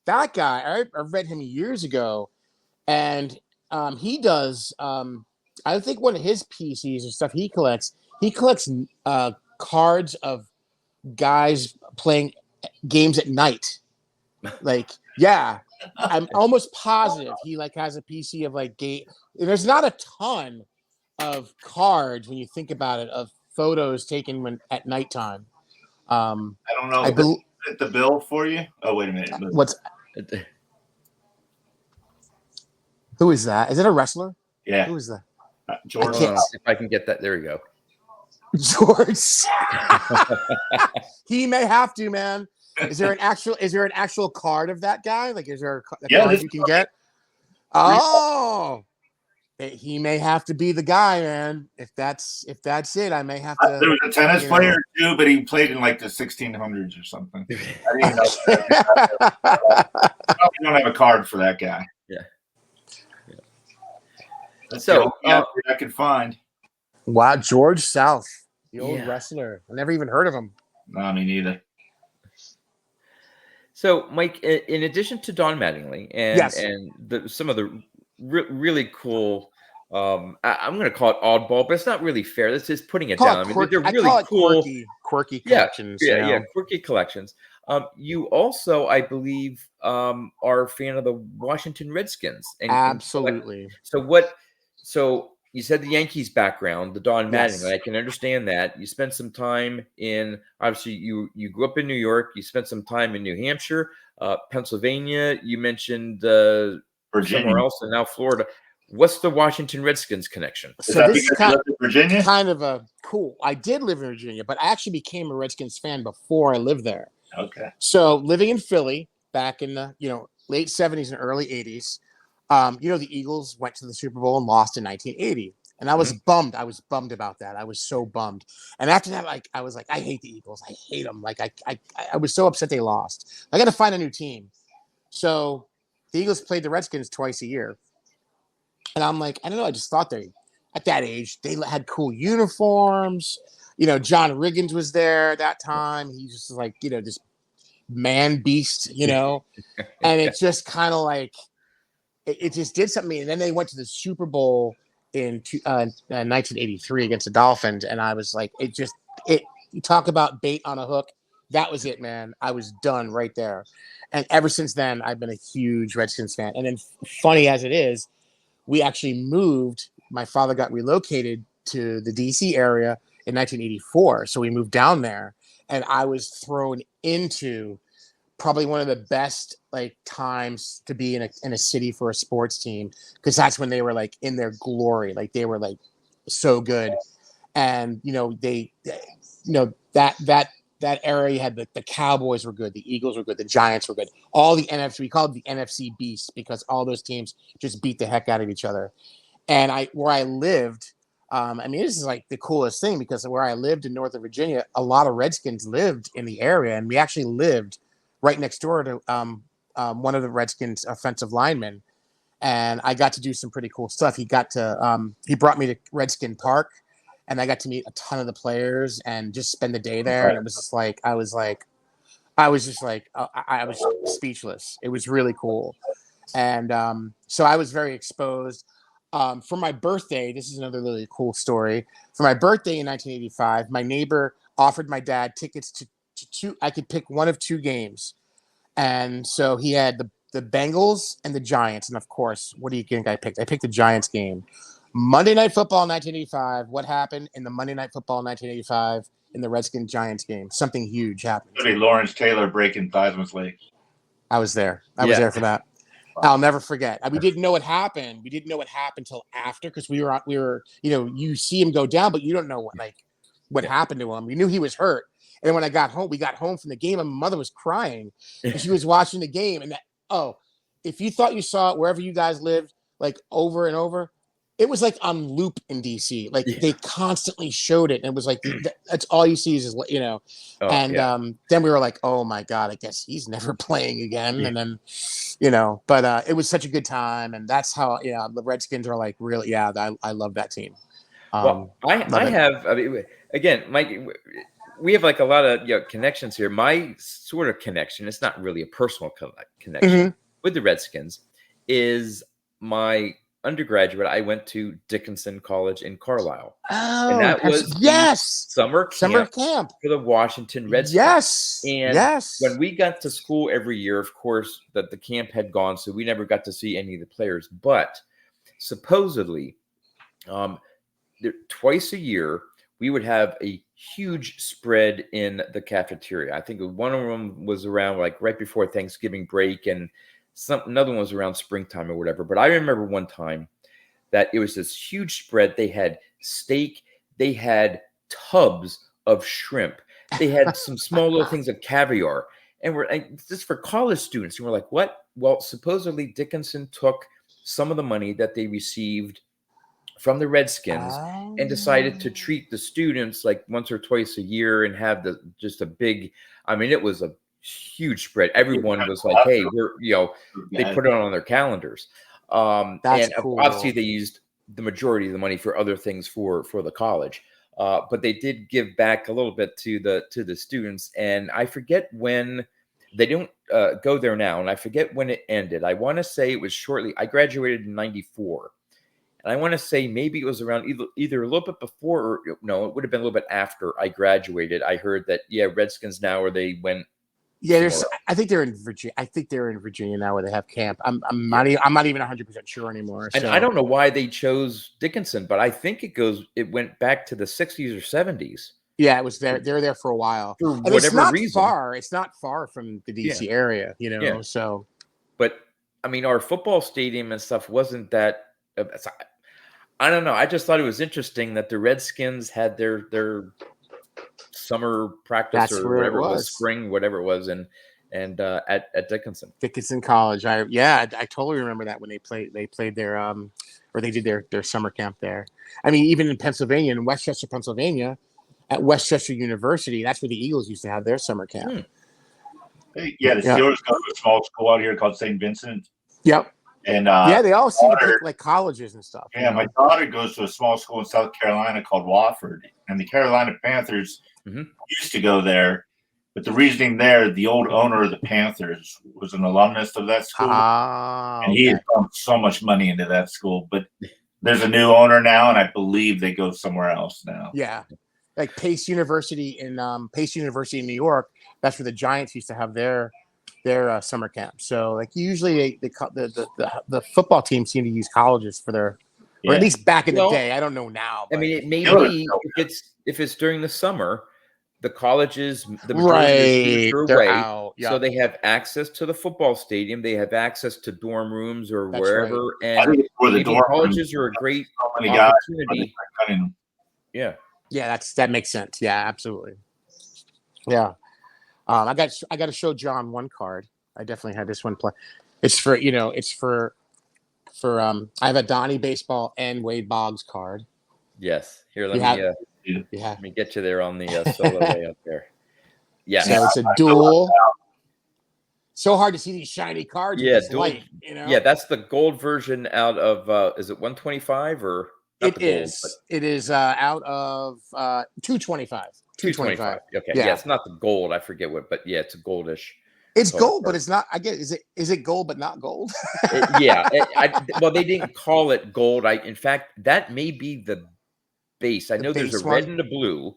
That guy, I read him years ago, and he does. I think one of his PCs or stuff he collects cards of guys playing games at night. I'm almost positive he has a PC of game. There's not a ton of cards when you think about it of photos taken at nighttime. I don't know. The bill for you? Oh, wait a minute. Who is that? Is it a wrestler? Yeah. Who is that? George. If I can get that. There we go. George. He may have to, man. Is there an actual card of that guy? Is there a card you can get? Oh, he may have to be the guy, man. If that's it, I may have to. There was a tennis player too, but he played in like the 1600s or something. I didn't even know. We don't have a card for that guy. Yeah. That's So I could find. Wow, George South, the old wrestler. I never even heard of him. No, me neither. So, Mike, in addition to Don Mattingly and some of the really cool, I'm going to call it oddball, but it's not really fair. This is putting it down. I mean, they're really cool, quirky collections. Quirky collections. You also, I believe, are a fan of the Washington Redskins. Absolutely. So you said the Yankees background, the Don Mattingly. I can understand that. You spent some time obviously you grew up in New York. You spent some time in New Hampshire, Pennsylvania. You mentioned Virginia, somewhere else, and now Florida. What's the Washington Redskins connection? So this is kind of a cool. I did live in Virginia, but I actually became a Redskins fan before I lived there. Okay. So living in Philly back in the late 70s and early 80s, the Eagles went to the Super Bowl and lost in 1980. And I was bummed. I was bummed about that. I was so bummed. And after that, I was like, I hate the Eagles. I hate them. I was so upset they lost. I got to find a new team. So the Eagles played the Redskins twice a year. And I'm like, I don't know. I just thought at that age, they had cool uniforms. John Riggins was there at that time. He's just like, this man beast, and it's just kind of like, it just did something. And then they went to the Super Bowl in 1983 against the Dolphins. And I was like, you talk about bait on a hook. That was it, man. I was done right there. And ever since then, I've been a huge Redskins fan. And then funny as it is, we actually moved. My father got relocated to the DC area in 1984. So we moved down there, and I was thrown into probably one of the best times to be in a city for a sports team, because that's when they were in their glory. They were so good. And, that area had the Cowboys were good. The Eagles were good. The Giants were good. All the NFC, we called it the NFC Beast, because all those teams just beat the heck out of each other. And where I lived, this is the coolest thing, because where I lived in Northern Virginia, a lot of Redskins lived in the area, and we actually lived right next door to one of the Redskins offensive linemen, and I got to do some pretty cool stuff. He brought me to Redskin Park, and I got to meet a ton of the players and just spend the day there. And it was just I was speechless. It was really cool. And so I was very exposed. For my birthday, this is another really cool story. For my birthday in 1985, my neighbor offered my dad tickets to two. I could pick one of two games. And so he had the Bengals and the Giants. And of course, what do you think I picked? I picked the Giants game. Monday Night Football in 1985. What happened in the Monday Night Football in 1985 in the Redskins-Giants game? Something huge happened. Lawrence Taylor breaking Theismann's leg. I was there. I was there for that. I'll never forget. We didn't know what happened. We didn't know what happened until after, because we were, you see him go down, but you don't know what happened to him. We knew he was hurt. And then when we got home from the game, and my mother was crying, and she was watching the game. And if you thought you saw it wherever you guys lived, over and over, it was on loop in DC. They constantly showed it, and it was that's all you see is then we were like, oh my God, I guess he's never playing again. Yeah. And then, but it was such a good time, and that's how the Redskins are really, I love that team. Again, Mike, we have a lot of connections here. My sort of connection, it's not really a personal connection with the Redskins, is my undergraduate. I went to Dickinson College in Carlisle. Oh, and that was summer camp for the Washington Redskins. When we got to school every year, of course, that the camp had gone, so we never got to see any of the players. But supposedly, twice a year, we would have a huge spread in the cafeteria. I think one of them was around right before Thanksgiving break, and another one was around springtime or whatever. But I remember one time that it was this huge spread. They had steak. They had tubs of shrimp. They had some small little things of caviar. And this for college students. And we're like, what? Well, supposedly Dickinson took some of the money that they received from the Redskins and decided to treat the students like once or twice a year and have just a big, I mean, it was a huge spread. Everyone was like, hey, they put it on their calendars. That's and cool. obviously they used the majority of the money for other things for the college. But they did give back a little bit to the students. And I forget when they don't go there now. And I forget when it ended. I want to say it was shortly. I graduated in 94. And I want to say maybe it was around either a little bit before or no, it would have been a little bit after I graduated. I heard that, Redskins now, or they went. Yeah, I think they're in Virginia. I think they're in Virginia now where they have camp. I'm not even 100% sure anymore. And I don't know why they chose Dickinson, but I think it went back to the 60s or 70s. Yeah, it was there. They were there for a while. For and whatever reason. It's not far from the DC area, so. But, I mean, our football stadium and stuff wasn't that. I don't know. I just thought it was interesting that the Redskins had their summer practice or whatever it was, spring, whatever it was, and at Dickinson College. I totally remember that when they played their or they did their summer camp there. I mean, even in Pennsylvania, in Westchester, Pennsylvania, at Westchester University, that's where the Eagles used to have their summer camp. Yeah, the Steelers go to a small school out here called St. Vincent. Yep. And they all seem to pick like colleges and stuff. Yeah, my daughter goes to a small school in South Carolina called Wofford, and the Carolina Panthers used to go there. But the reasoning there, the old owner of the Panthers was an alumnus of that school, and he had pumped so much money into that school. But there's a new owner now, and I believe they go somewhere else now. Yeah, like Pace University in New York. That's where the Giants used to have their summer camp. So like usually the football teams seem to use colleges for their, or at least back in the day. I don't know now. But. I mean, it may be if it's during the summer, the colleges, the majority of the are away, out. Yep. So they have access to the football stadium. They have access to dorm rooms or wherever. Right. And the dorm colleges are a great opportunity. Yeah, that makes sense. Yeah, absolutely. Yeah. I got to show John one card. I definitely had this one play. It's for I have a Donnie baseball and Wade Boggs card. Yes. Here, let me get you there on the solo way up there. Yeah. So it's a duel. So hard to see these shiny cards. Yeah, light, Yeah, that's the gold version out of is it 125 or it is. It is out of 225. 225. Okay. Yeah, it's not the gold. I forget what, but yeah, it's a goldish. It's gold, but it's not. I get. Is it gold, but not gold? Well, they didn't call it gold. In fact, that may be the base. I know there's a red and a blue.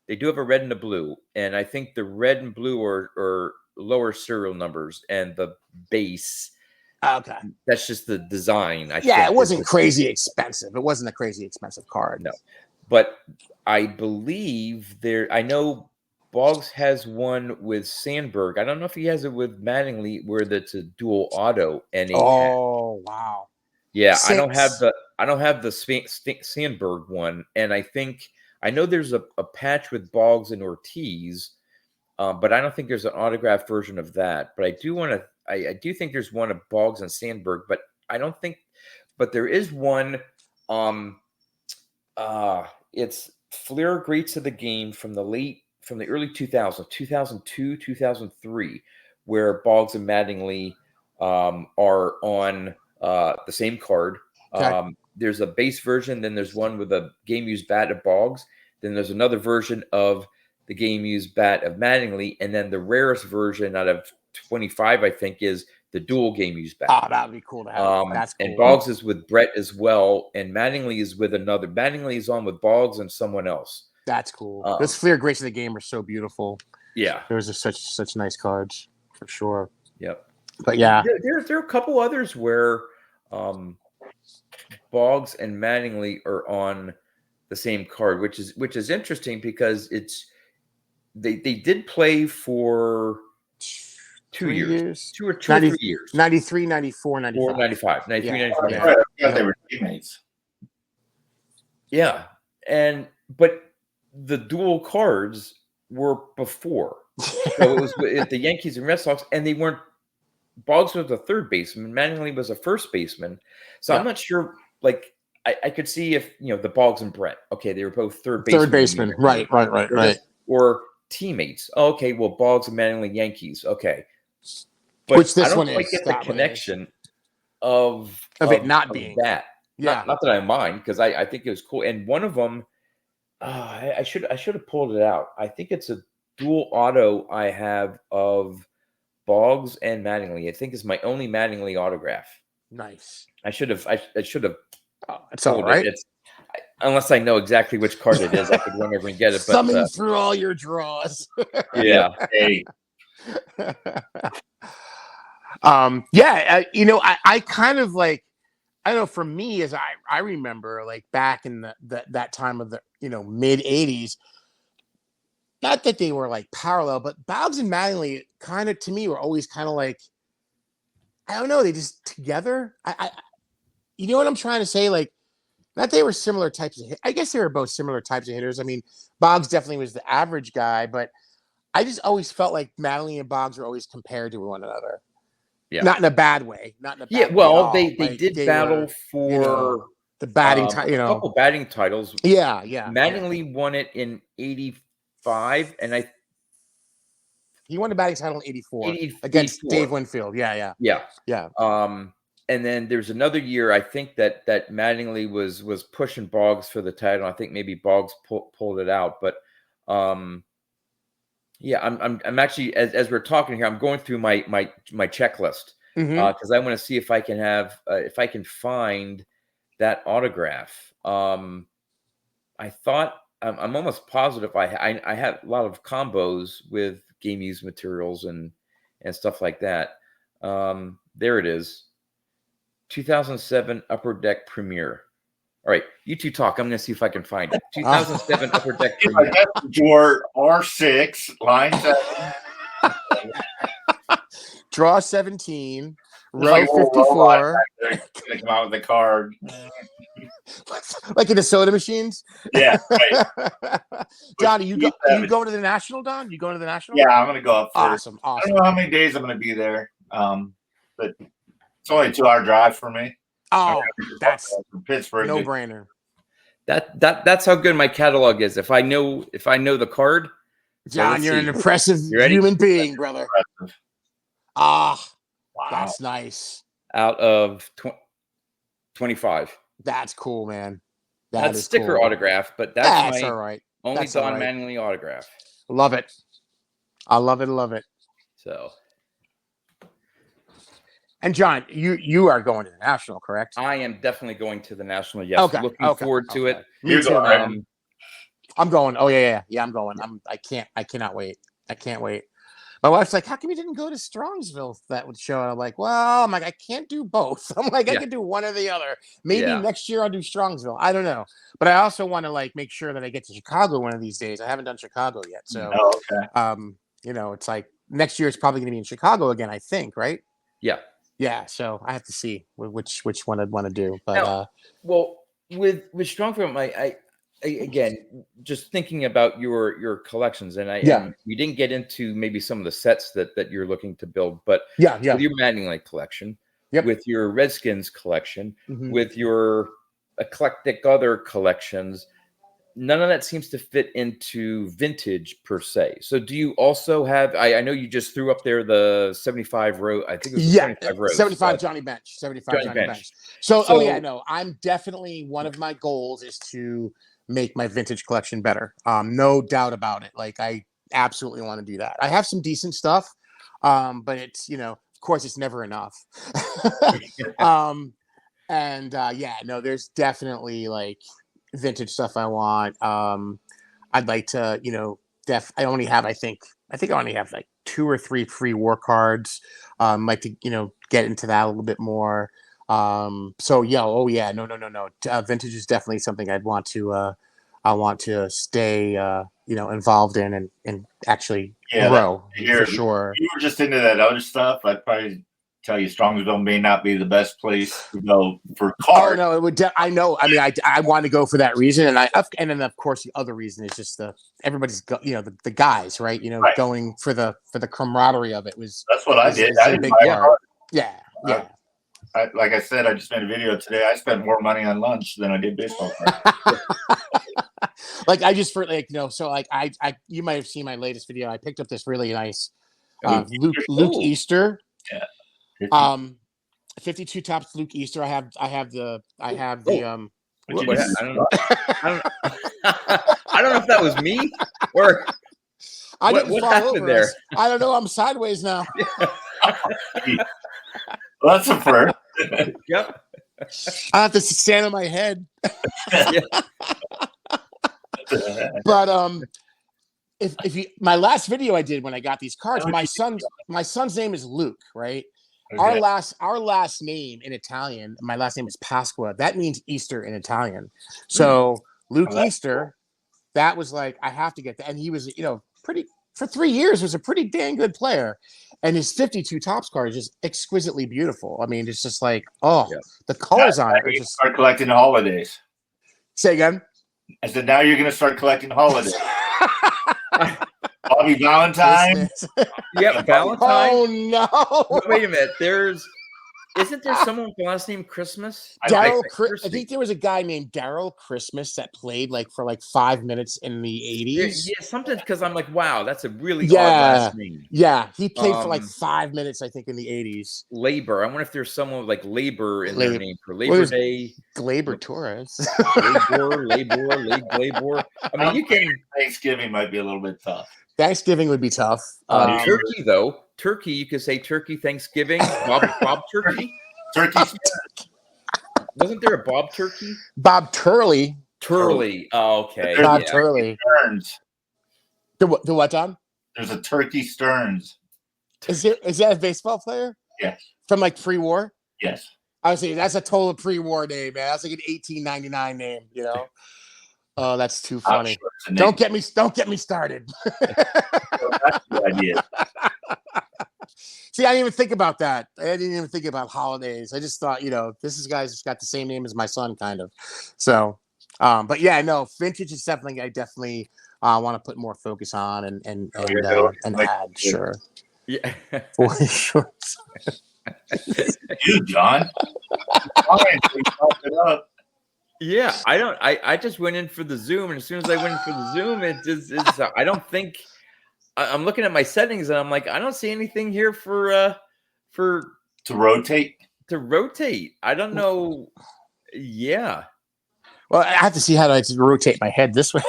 They do have a red and a blue, and I think the red and blue are lower serial numbers, and the base. Okay, that's just the design. It wasn't crazy expensive. It wasn't a crazy expensive card. No. But I believe I know Boggs has one with Sandberg. I don't know if he has it with Mattingly, where that's a dual auto. Wow. Yeah, I don't have the Sandberg one, and I know there's a patch with Boggs and Ortiz, but I don't think there's an autographed version of that. But I do think there's one of Boggs and Sandberg, but I don't think. But there is one. It's Flair Greats of the Game from the early 2000s, 2002, 2003, where Boggs and Mattingly are on the same card. Okay. There's a base version, then there's one with a game used bat of Boggs, then there's another version of the game used bat of Mattingly, and then the rarest version out of 25, I think, is the dual game used bat. Oh, that would be cool to have. That's cool. And Boggs is with Brett as well, and Mattingly is with another. Mattingly is on with Boggs and someone else. That's cool. Those Flair Greats of the Game are so beautiful. Yeah, those are such nice cards for sure. Yep. But yeah, there are a couple others where Boggs and Mattingly are on the same card, which is interesting because they did play for 2 years. 2 or 3 years. 93, 94, 95. 95. 93, yeah. 94. Yeah. Yeah, they were teammates. Yeah. But the dual cards were before. So it was with the Yankees and Red Sox, and they weren't. Boggs was a third baseman. Mattingly was a first baseman. So I'm not sure. Like, I could see if the Boggs and Brett. Okay, they were both third baseman. Right. Or teammates. Oh, okay, well, Boggs and Mattingly Yankees. Okay, but which this I don't one quite is. get the connection of it not being that. Yeah. Not that I mind, because I think it was cool. And one of them, I should have pulled it out. I think it's a dual auto I have of Boggs and Mattingly. I think it's my only Mattingly autograph. Nice. I should have. Oh, it's all right. Unless I know exactly which card it is, I could run over and get it. But thumbing through all your draws. Yeah. Hey. I kind of like, I don't know, for me, as I remember, like back in that time of the mid 80s, not that they were like parallel, but Boggs and Mattingly kind of, to me, were always kind of like, I don't know, they just together. You know what I'm trying to say? Like, not they were similar types of I guess they were both similar types of hitters. I mean, Boggs definitely was the average guy, but I just always felt like Mattingly and Boggs were always compared to one another. Yeah. Not in a bad way. Well, they did battle for the batting a couple batting titles. Yeah. Mattingly won it in 85, and he won the batting title in 84 against Dave Winfield. Yeah. And then there's another year, I think that Mattingly was pushing Boggs for the title. I think maybe Boggs pulled it out, but I'm actually, as we're talking here, I'm going through my checklist because I want to see if I can have if I can find that autograph. I thought I'm almost positive I have a lot of combos with game used materials and stuff like that. There it is. 2007 Upper Deck Premiere. All right, you two talk. I'm going to see if I can find it. 2007 Upper Deck Premiere. Drawer R6, line 7. Draw 17, row 54. They're going to come out with the card. Like in the soda machines? Yeah, right. Don, you going to the National, Don? You going to the National? Yeah, I'm going to go up first. Awesome. I don't know how many days I'm going to be there, but it's only a 2-hour drive for me. Oh, that's Pittsburgh. No brainer. That's how good my catalog is. If I know the card, John, you're an impressive human being, brother. Wow. That's nice. Out of 25. That's cool, man. That's sticker autograph, but that's my all right. Only Don Mattingly autograph. Love it. I love it. So. And John, you are going to the National, correct? I am definitely going to the National. Yes, looking forward to it. Me too. I'm going. Oh yeah. I'm going. I cannot wait. I can't wait. My wife's like, "How come you didn't go to Strongsville that would show?" And I'm like, I can't do both. I'm like, I can do one or the other. Maybe next year I'll do Strongsville. I don't know. But I also want to make sure that I get to Chicago one of these days. I haven't done Chicago yet. So it's like next year it's probably gonna be in Chicago again, I think, right? Yeah. Yeah, so I have to see which one I'd want to do. But with Strongsville, I again, just thinking about your collections, and we didn't get into maybe some of the sets that you're looking to build, but with your Mattingly collection, with your Redskins collection, with your eclectic other collections, none of that seems to fit into vintage per se. So do you also have, I know you just threw up there the 75 row, I think it was 75 rows. 75 Johnny Bench. 75 Johnny Bench. So, I'm definitely, one of my goals is to make my vintage collection better. No doubt about it. Like, I absolutely want to do that. I have some decent stuff, but it's, of course it's never enough. There's definitely vintage stuff I want. I'd like to, I only have, I think I only have 2 or 3 free war cards. Like to, get into that a little bit more. No. Vintage is definitely something I want to stay, involved in and actually grow for sure. If you were just into that other stuff, I'd probably tell you Strongsville may not be the best place to go for cards. Oh no, it would. I know. I mean, I want to go for that reason, and then of course the other reason is just everybody's the guys, right? Going for the camaraderie of it was. That's what I did. I did a big part. Yeah. like I said, I just made a video today. I spent more money on lunch than I did baseball cards. Like I just for like so like I you might have seen my latest video. I picked up this really nice Luke Easter. Yeah. 52 tops Luke Easter. I have the I don't know. I don't know if that was me or I didn't fall happened over there. I don't know. I'm sideways now. Well, that's a first. Yep. I have to stand on my head. Yeah. But if you my last video I did when I got these cards, my son's name is Luke, right? Okay. Our last name in Italian, my last name is Pasqua. That means Easter in Italian. So Luke Easter, that was like I have to get that. And he was, pretty for 3 years was a pretty dang good player. And his 52 tops card is just exquisitely beautiful. I mean, it's just like, the colors on it are just start collecting holidays. Say again. I said, now you're going to start collecting holidays. Bobby Valentine. Yep, Valentine. Oh no! Wait a minute. Isn't there someone with the last name Christmas? I think there was a guy named Daryl Christmas that played for 5 minutes in the 80s. Yeah, something because I'm like, wow, that's a really odd last name. Yeah, he played for 5 minutes, I think, in the 80s. Labor. I wonder if there's someone with Labor in their name for Labor Day. Glaber Torres. Labor. I mean, you can. Thanksgiving might be a little bit tough. Thanksgiving would be tough. Turkey, though. Turkey, you could say Turkey Thanksgiving. Bob Turkey. Turkey. Wasn't there a Bob Turkey? Bob Turley. Turley. Oh, okay. Bob Turley. Stearns. The what, Don? There's a Turkey Stearns. Is that a baseball player? Yes. From pre-war? Yes. I was saying that's a total pre-war name, man. That's like an 1899 name, Oh, that's too funny. Sure don't get me started. That's the idea. See, I didn't even think about that. I didn't even think about holidays. I just thought, this guy's got the same name as my son, kind of. So, but yeah, no, vintage is something I definitely want to put more focus on and add. Sure. Yeah. For sure. You, John. Yeah, I just went in for the Zoom, and as soon as I went in for the Zoom, it's I don't think I'm looking at my settings, and I'm like, I don't see anything here for to rotate. I don't know. Yeah. Well, I have to see how to rotate my head this way.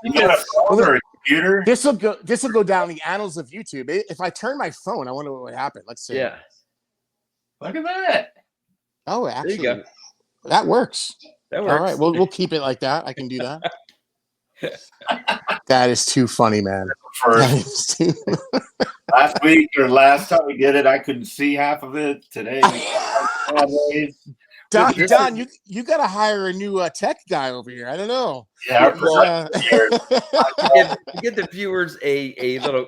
You got a phone or a computer? This will go down the annals of YouTube. If I turn my phone, I wonder what would happen. Let's see. Yeah. Look at that. Oh, actually, there you go. That works. That works. All right, we'll keep it like that. I can do that. That is too funny, man. Last week or last time we did it, I couldn't see half of it. Today, Don, you got to hire a new tech guy over here. I don't know. Yeah, give the viewers a little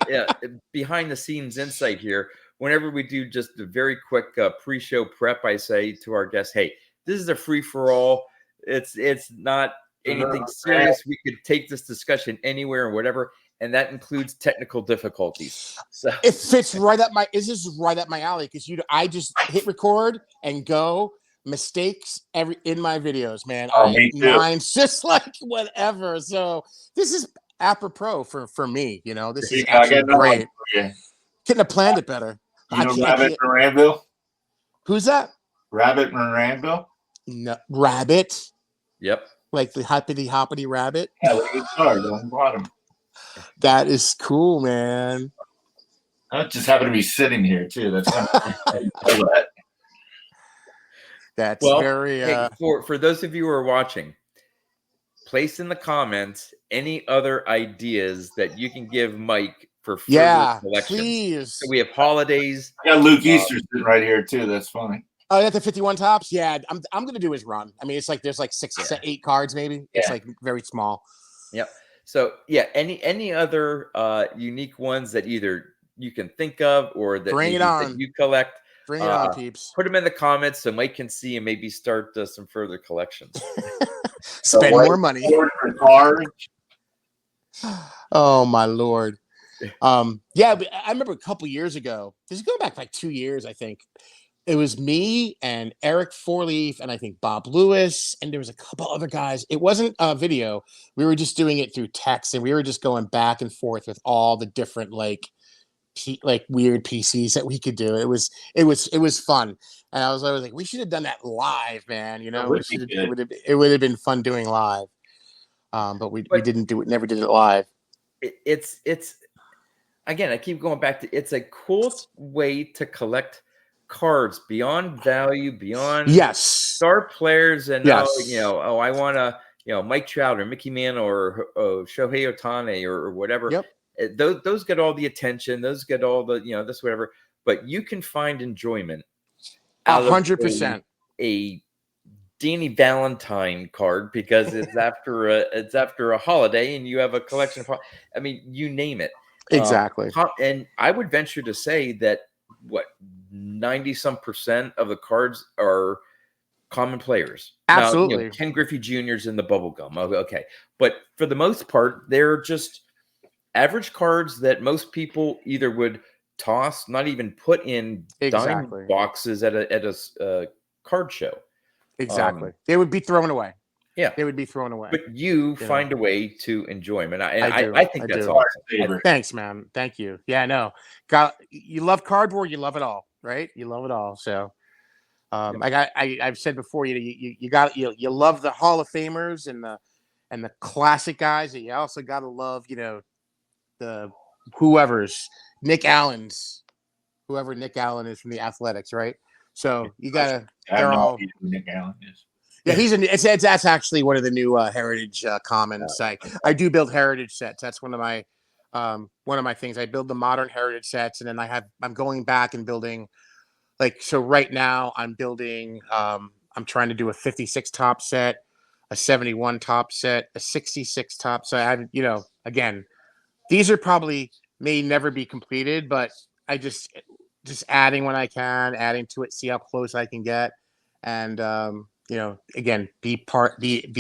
behind the scenes insight here. Whenever we do just a very quick pre-show prep, I say to our guests, "Hey, this is a free for all. It's not anything serious. We could take this discussion anywhere and whatever, and that includes technical difficulties." So it fits right up my. This is right up my alley because I just hit record and go. Mistakes in my videos, man. Mine's just like whatever. So this is apropos for me. This is great. Couldn't have planned it better. Rabbit Moranville? Who's that? Rabbit Moranville? No, Rabbit. Yep. Like the hoppity rabbit. Yeah, look at the card on the bottom. That is cool, man. I just happen to be sitting here too. That's that. That's very. Hey, for those of you who are watching, place in the comments any other ideas that you can give Mike for further collections. Please. So we have holidays. Yeah, Luke Easter's sitting right here too. That's funny. Oh, that's the 51 tops. Yeah, I'm gonna do his run. I mean, it's like there's like 8 cards maybe. It's like very small. Yep. So yeah, any other unique ones that either you can think of or that that you collect. Bring it on, peeps. Put them in the comments so Mike can see and maybe start some further collections. Spend more money. Oh my Lord. Yeah, but I remember a couple years ago. This is going back like 2 years, I think. It was me and Eric Forleaf and I think Bob Lewis, and there was a couple other guys. It wasn't a video. We were just doing it through text, and we were just going back and forth with all the different like weird PCs that we could do. It was fun. And I was like, we should have done that live, man. You know, it would have been fun doing live. But we didn't do it, never did it live. It's again, I keep going back to, it's a cool way to collect cards beyond value, beyond star players, and I want to, Mike Trout or Mickey Mantle or Shohei Ohtani or whatever. Yep. Those get all the attention. Those get all the this whatever. But you can find enjoyment. 100%. A Danny Valentine card because it's after a holiday and you have a collection of. I mean, you name it. Exactly. And I would venture to say that 90% of the cards are common players. Absolutely. Now, Ken Griffey Jr.'s in the bubble gum. Okay. But for the most part, they're just average cards that most people either would toss, not even put in dime boxes at a card show. Exactly. They would be thrown away. Yeah. They would be thrown away. But you find a way to enjoy them. And I think that's awesome. Thanks, man. Thank you. Yeah, no. You love cardboard, you love it all, right? You love it all. So I've said before, you love the Hall of Famers and the classic guys, that you also gotta love, the whoever's whoever Nick Allen is from the Athletics, right? So you gotta. They're all. Who Nick Allen is. Yeah, that's actually one of the new Heritage Commons. I do build Heritage sets. That's one of my things. I build the modern Heritage sets, and then I'm going back and building. So right now I'm building. I'm trying to do a 56 top set, a 71 top set, a 66 top. So again, these are probably may never be completed, but I just adding when I can, adding to it, see how close I can get, and again, be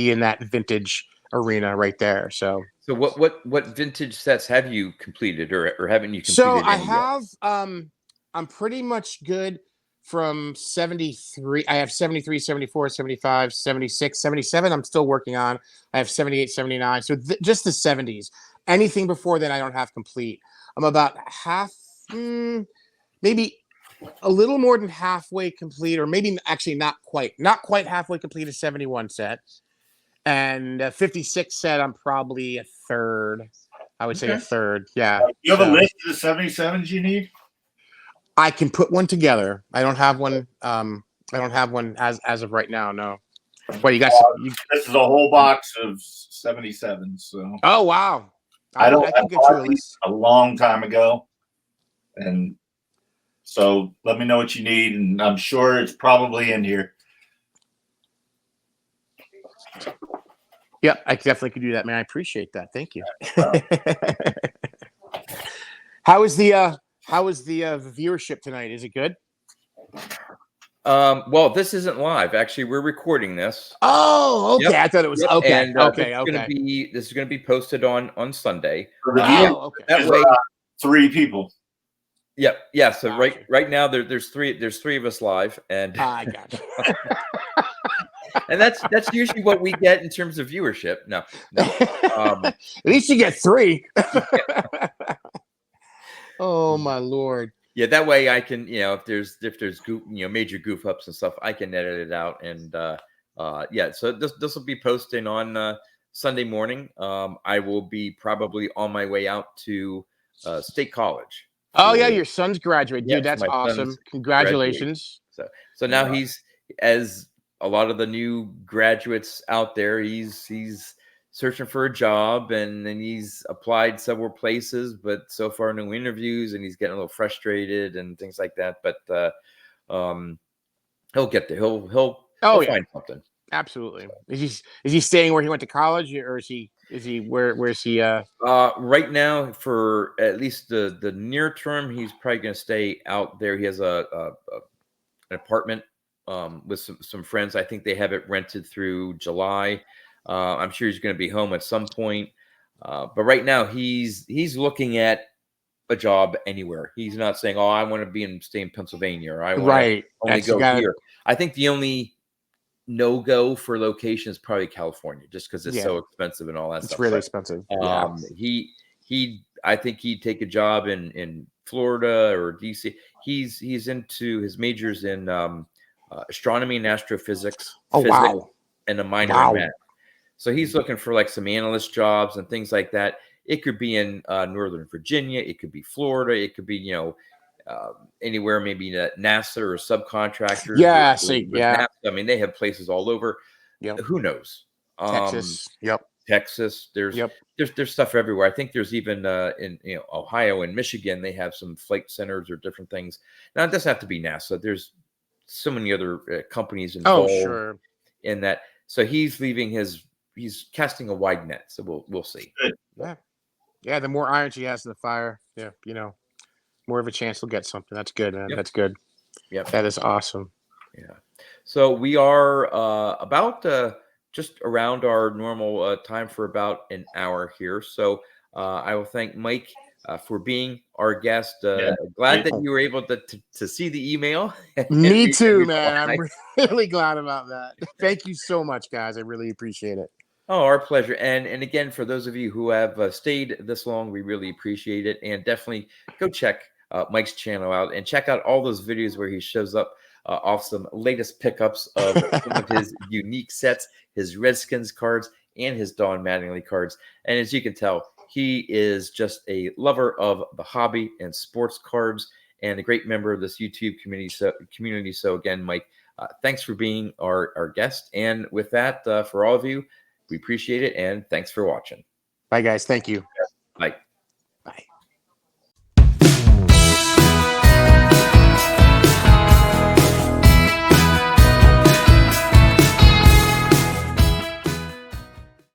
in that vintage arena right there. So what vintage sets have you completed, or haven't you completed? So I have. I'm pretty much good from 73. I have 73, 74, 75, 76, 77. I'm still working on. I have 78, 79. So just the 70s. Anything before then, I don't have complete. I'm about half, maybe a little more than halfway complete, or maybe actually not quite halfway complete a 71 set. And a 56 set, I'm probably a third. I would say a third. Yeah. You have a list of the 77s you need? I can put one together. I don't have one. I don't have one as of right now. No. Well, you got this is a whole box of 77s. So. Oh wow! I can get you a long time ago, and so let me know what you need, and I'm sure it's probably in here. Yep, I definitely could do that, man. I appreciate that. Thank you. How is the viewership tonight? Is it good? Well, this isn't live. Actually, we're recording this. Oh, okay. Yep. I thought it was okay. And, okay. This is going to be posted on Sunday. Okay. That way, 3 people. Yep. Yeah. So right now there's three of us live, and I got you. And that's usually what we get in terms of viewership. No. At least you get 3. Oh my Lord. Yeah, that way I can, if there's major goof ups and stuff, I can edit it out. And so this will be posting on Sunday morning. I will be probably on my way out to State College. Oh yeah, your son's graduating, dude. That's awesome. Congratulations. So now he's, as a lot of the new graduates out there, he's searching for a job, and then he's applied several places, but so far no interviews, and he's getting a little frustrated and things like that. But he'll get there. He'll find something. Absolutely. Is he staying where he went to college, or is he where's he? Right now, for at least the near term, he's probably going to stay out there. He has an apartment with some friends. I think they have it rented through July. I'm sure he's going to be home at some point. But right now he's looking at a job anywhere. He's not saying, "Oh, I want to stay in Pennsylvania," or "I want to only go here." I think the only no-go for location is probably California, just because it's so expensive and all that stuff. It's really expensive. I think he'd take a job in Florida or DC. He's into his majors in astronomy and astrophysics. And a minor in math. So he's looking for like some analyst jobs and things like that. It could be in Northern Virginia. It could be Florida. It could be, anywhere, maybe NASA or subcontractors. NASA. I mean, they have places all over. Who knows? Texas. Texas. There's stuff everywhere. I think there's even in Ohio and Michigan, they have some flight centers or different things. Now, it doesn't have to be NASA. There's so many other companies involved in that. So he's he's casting a wide net. So we'll see. Yeah. The more irons he has in the fire, more of a chance he'll get something. That's good, man. That's good. Yep. That is awesome. Yeah. So we are about just around our normal time for about an hour here. So I will thank Mike for being our guest. Glad that you were able to see the email. Me too, man. I'm really glad about that. Thank you so much, guys. I really appreciate it. Oh, our pleasure. And again, for those of you who have stayed this long, we really appreciate it. And definitely go check Mike's channel out and check out all those videos where he shows up off some latest pickups of some of his unique sets, his Redskins cards, and his Don Mattingly cards. And as you can tell, he is just a lover of the hobby and sports cards and a great member of this YouTube community. So again, Mike, thanks for being our guest. And with that, for all of you, we appreciate it. And thanks for watching. Bye, guys. Thank you.